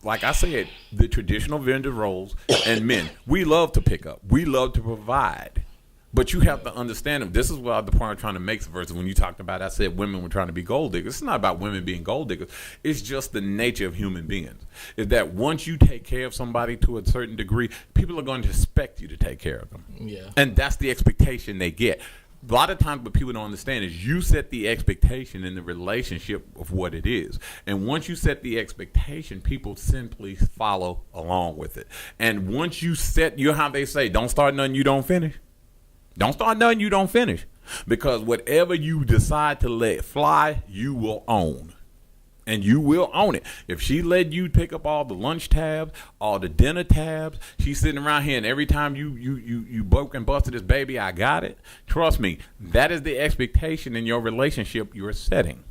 like I said, the traditional gender roles and men, we love to pick up. We love to provide. But you have to understand them. This is what the point I'm trying to make versus when you talked about, I said women were trying to be gold diggers. It's not about women being gold diggers. It's just the nature of human beings. Is that once you take care of somebody to a certain degree, people are going to expect you to take care of them. Yeah. And that's the expectation they get. A lot of times what people don't understand is you set the expectation in the relationship of what it is. And once you set the expectation, people simply follow along with it. And once you set, how they say, don't start nothing you don't finish. Don't start nothing you don't finish. Because whatever you decide to let fly, you will own. And you will own it. If she let you pick up all the lunch tabs, all the dinner tabs, she's sitting around here and every time you broke and busted this baby, I got it. Trust me, that is the expectation in your relationship you're setting.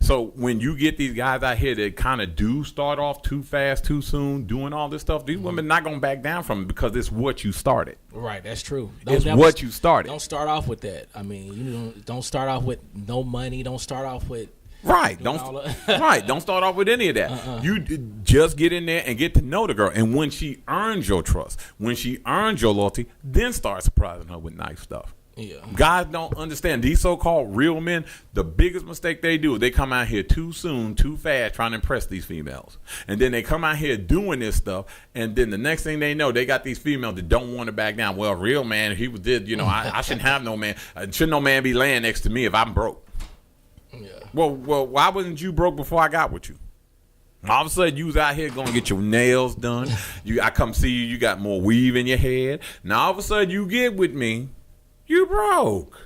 So when you get these guys out here that kind of do start off too fast, too soon, doing all this stuff, these women not going to back down from it because it's what you started. Right, that's true. It's what you started. Don't start off with that. I mean, don't start off with no money. Don't start off with... Right. Don't start off with any of that. You just get in there and get to know the girl. And when she earns your trust, when she earns your loyalty, then start surprising her with nice stuff. Yeah. Guys don't understand. These so-called real men, the biggest mistake they do is they come out here too soon, too fast, trying to impress these females. And then they come out here doing this stuff, and then the next thing they know, they got these females that don't want to back down. Well, real man, if he did, I shouldn't have no man. Shouldn't no man be laying next to me if I'm broke. Yeah. Well, why wasn't you broke before I got with you? All of a sudden, you was out here going to get your nails done. I come see you, you got more weave in your head. Now, all of a sudden, you get with me, you broke.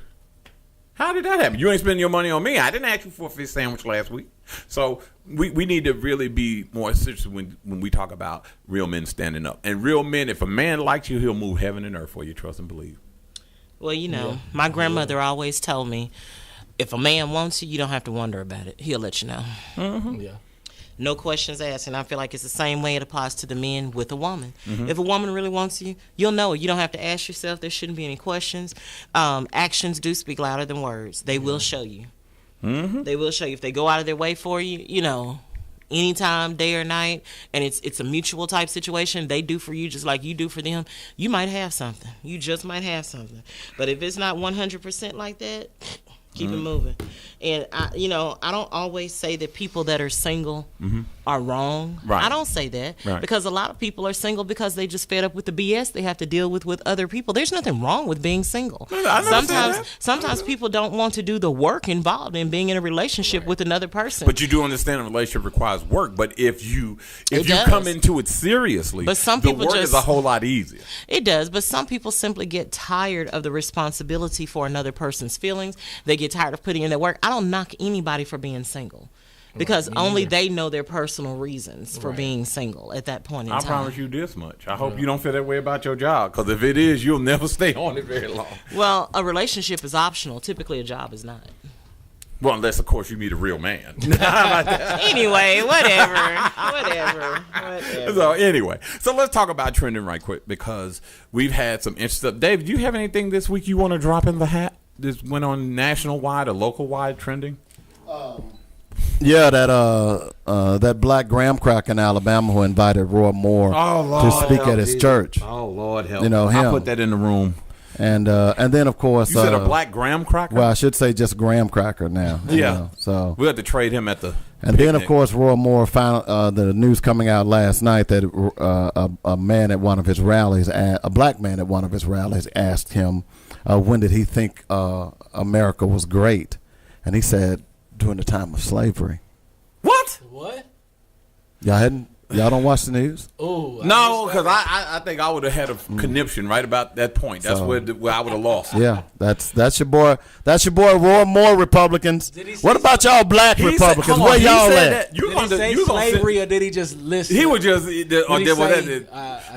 How did that happen? You ain't spending your money on me. I didn't ask you for a fish sandwich last week. So we need to really be more serious when we talk about real men standing up. And real men, if a man likes you, he'll move heaven and earth for you, trust and believe. Well, my grandmother always told me, if a man wants you, you don't have to wonder about it. He'll let you know. Mm-hmm. Yeah. No questions asked. And I feel like it's the same way it applies to the men with a woman. Mm-hmm. If a woman really wants you, you'll know it. You don't have to ask yourself. There shouldn't be any questions. Actions do speak louder than words. They will show you. Mm-hmm. They will show you. If they go out of their way for you, anytime, day or night, and it's a mutual type situation, they do for you just like you do for them, you might have something. You just might have something. But if it's not 100% like that, keep it moving. And I don't always say that people that are single are wrong. Right. I don't say that right. Because a lot of people are single because they just fed up with the BS they have to deal with other people. There's nothing wrong with being single. Sometimes people don't want to do the work involved in being in a relationship with another person. But you do understand a relationship requires work. But if you come into it seriously, but some people the work is a whole lot easier. It does, but some people simply get tired of the responsibility for another person's feelings. They get tired of putting in their work. I don't knock anybody for being single. Because only they know their personal reasons for being single at that point in time. I promise you this much. I hope you don't feel that way about your job. Because if it is, you'll never stay on it very long. Well, a relationship is optional. Typically, a job is not. Well, unless, of course, you meet a real man. Anyway, whatever. So let's talk about trending right quick. Because we've had some interesting stuff. Dave, do you have anything this week you want to drop in the hat? This went on national-wide or local-wide trending? Yeah, that black graham cracker in Alabama who invited Roy Moore to speak at his church. Oh, Lord help. Him. I'll put that in the room. And then of course You said a black graham cracker? Well, I should say just graham cracker now. Yeah. So we had to trade him at the. And then of course Roy Moore found the news coming out last night that a man at one of his rallies, a black man at one of his rallies, asked him when did he think America was great, and he said during the time of slavery. What? Y'all don't watch the news? Oh no, because I think I would have had a conniption right about that point. That's where I would have lost. Yeah, that's your boy. That's your boy Roy Moore. Republicans. What about y'all black Republicans? Where y'all at? Did he say slavery or did he just listen? He was just. No,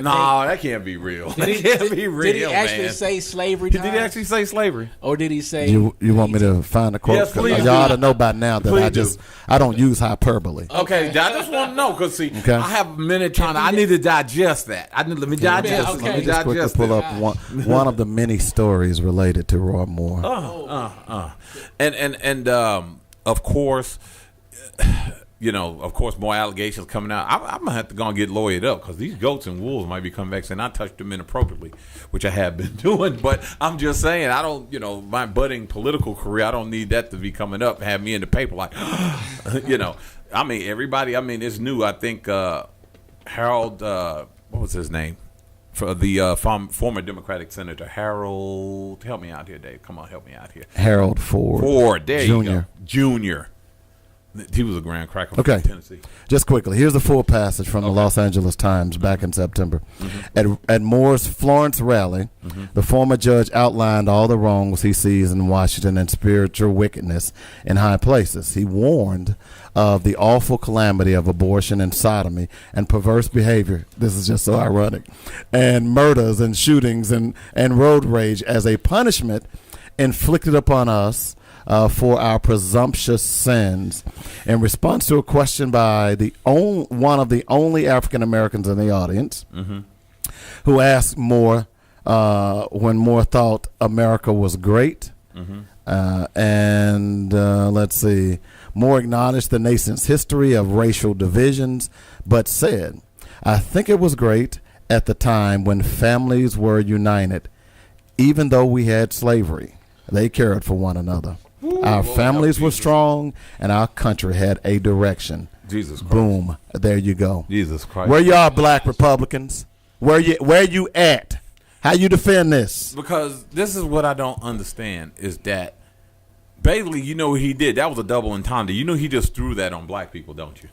that can't be real. That can't be real. Did he actually say slavery? Did he actually say slavery? Or did he say? You want me to find a quote? Yes, please. Y'all ought to know by now that I don't use hyperbole. Okay, I just want to know because see, I have a minute trying to. I need to digest that. Let me digest. Let me just quickly pull up one of the many stories related to Roy Moore. And of course, of course, more allegations coming out. I'm gonna have to go and get lawyered up because these goats and wolves might be coming back saying I touched them inappropriately, which I have been doing. But I'm just saying I don't, my budding political career, I don't need that to be coming up and have me in the paper like, I mean, everybody. I mean, it's new. I think Harold, what was his name? For the former Democratic Senator Harold, help me out here, Dave. Come on, help me out here. Harold Ford. There you go. Junior. He was a grand cracker from Tennessee. Just quickly, here's the full passage from the Los Angeles Times back in September. At Moore's Florence rally, the former judge outlined all the wrongs he sees in Washington and spiritual wickedness in high places. He warned of the awful calamity of abortion and sodomy and perverse behavior. This is just so ironic. And murders and shootings and road rage as a punishment inflicted upon us for our presumptuous sins. In response to a question by one of the only African Americans in the audience, who asked Moore when Moore thought America was great, let's see, Moore acknowledged the nation's history of racial divisions, but said, "I think it was great at the time when families were united, even though we had slavery. They cared for one another. Our families were strong, and our country had a direction." Jesus Christ. Boom. There you go. Jesus Christ. Where y'all black Republicans? Where you at? How you defend this? Because this is what I don't understand is that Bailey, what he did? That was a double entendre. He just threw that on black people, don't you?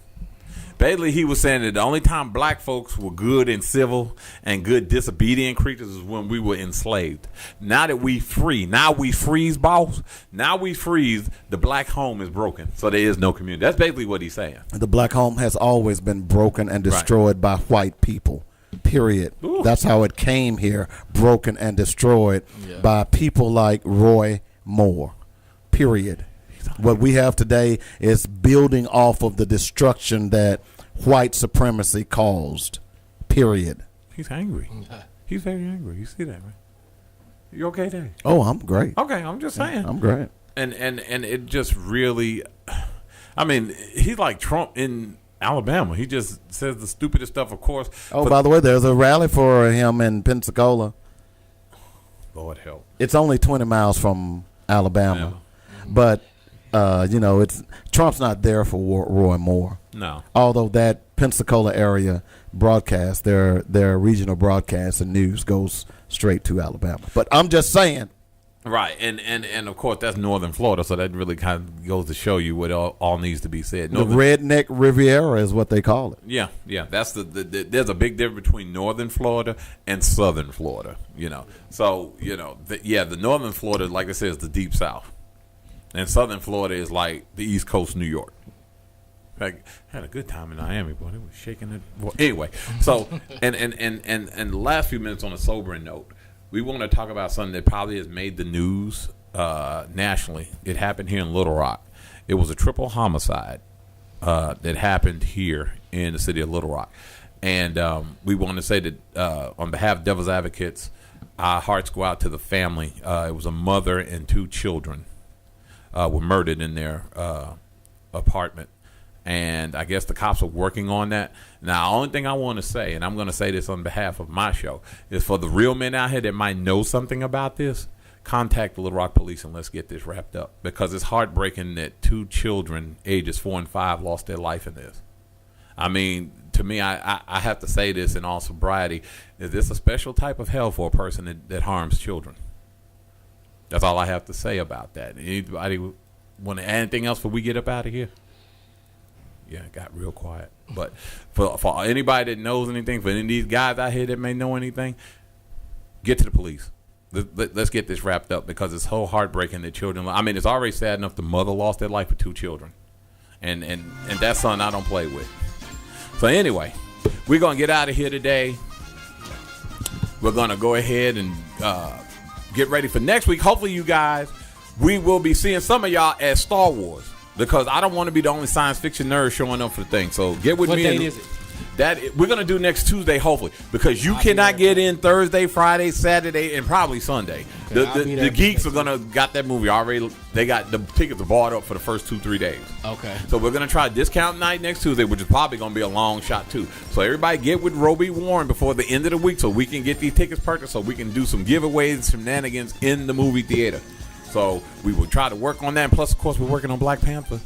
Basically, he was saying that the only time black folks were good and civil and good disobedient creatures is when we were enslaved. Now that we free, boss. Now we freeze, the black home is broken. So there is no community. That's basically what he's saying. The black home has always been broken and destroyed by white people. Period. Ooh. That's how it came here, broken and destroyed by people like Roy Moore. Period. What we have today is building off of the destruction that white supremacy caused. Period. He's angry. He's very angry. You see that, man? You okay, Dave? Oh, I'm great. Okay, I'm just saying. I'm great. And it just really, I mean, he's like Trump in Alabama. He just says the stupidest stuff, of course. Oh, by the way, there's a rally for him in Pensacola. Lord help. It's only 20 miles from Alabama. But it's Trump's not there for Roy Moore. No. Although that Pensacola area broadcast, their regional broadcast and news goes straight to Alabama. But I'm just saying. Right, and of course that's northern Florida, so that really kind of goes to show you what all needs to be said. The redneck Riviera is what they call it. Yeah, that's there's a big difference between northern Florida and southern Florida. So the northern Florida, like I said, is the deep south. And southern Florida is like the East Coast, New York. I had a good time in Miami, boy. It was shaking it. Well, anyway, so and the last few minutes on a sobering note, we want to talk about something that probably has made the news nationally. It happened here in Little Rock. It was a triple homicide that happened here in the city of Little Rock, and we want to say that on behalf of Devil's Advocates, our hearts go out to the family. It was a mother and two children. Were murdered in their apartment, And I guess the cops are working on that. Now, the only thing I want to say, and I'm going to say this on behalf of my show, is for the real men out here that might know something about this, contact the Little Rock Police and let's get this wrapped up. Because it's heartbreaking that 2 children, ages 4 and 5, lost their life in this. I mean, to me, I have to say this in all sobriety. Is this a special type of hell for a person that harms children? That's all I have to say about that. Anybody want to add anything else before we get up out of here? Yeah, it got real quiet. But for anybody that knows anything, for any of these guys out here that may know anything, get to the police. Let's get this wrapped up because it's so heartbreaking that children. I mean, it's already sad enough the mother lost their life with 2 children, and that's something I don't play with. So anyway, we're gonna get out of here today. We're gonna go ahead and get ready for next week. Hopefully, you guys, we will be seeing some of y'all at Star Wars. Because I don't want to be the only science fiction nerd showing up for the thing. So get with me. What date is it? That we're gonna do next Tuesday, hopefully, because you cannot get in Thursday, Friday, Saturday, and probably Sunday. The geeks are gonna got that movie already. They got the tickets are bought up for the first 2-3 days. Okay. So we're gonna try discount night next Tuesday, which is probably gonna be a long shot too. So everybody get with Roby Warren before the end of the week, so we can get these tickets purchased, so we can do some giveaways, shenanigans in the movie theater. So we will try to work on that. And plus, of course, we're working on Black Panther.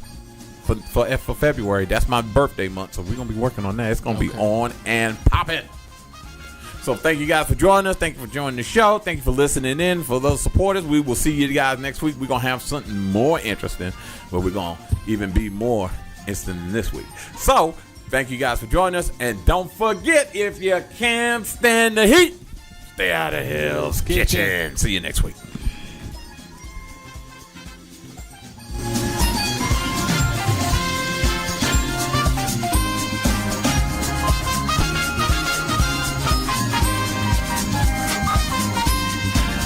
For February. That's my birthday month, so we're going to be working on that. It's going to be on and popping. So thank you guys for joining us. Thank you for joining the show. Thank you for listening in. For those supporters, we will see you guys next week. We're going to have something more interesting, but we're going to even be more instant than this week. So thank you guys for joining us, and don't forget, if you can't stand the heat, stay out of Hell's Kitchen. See you next week.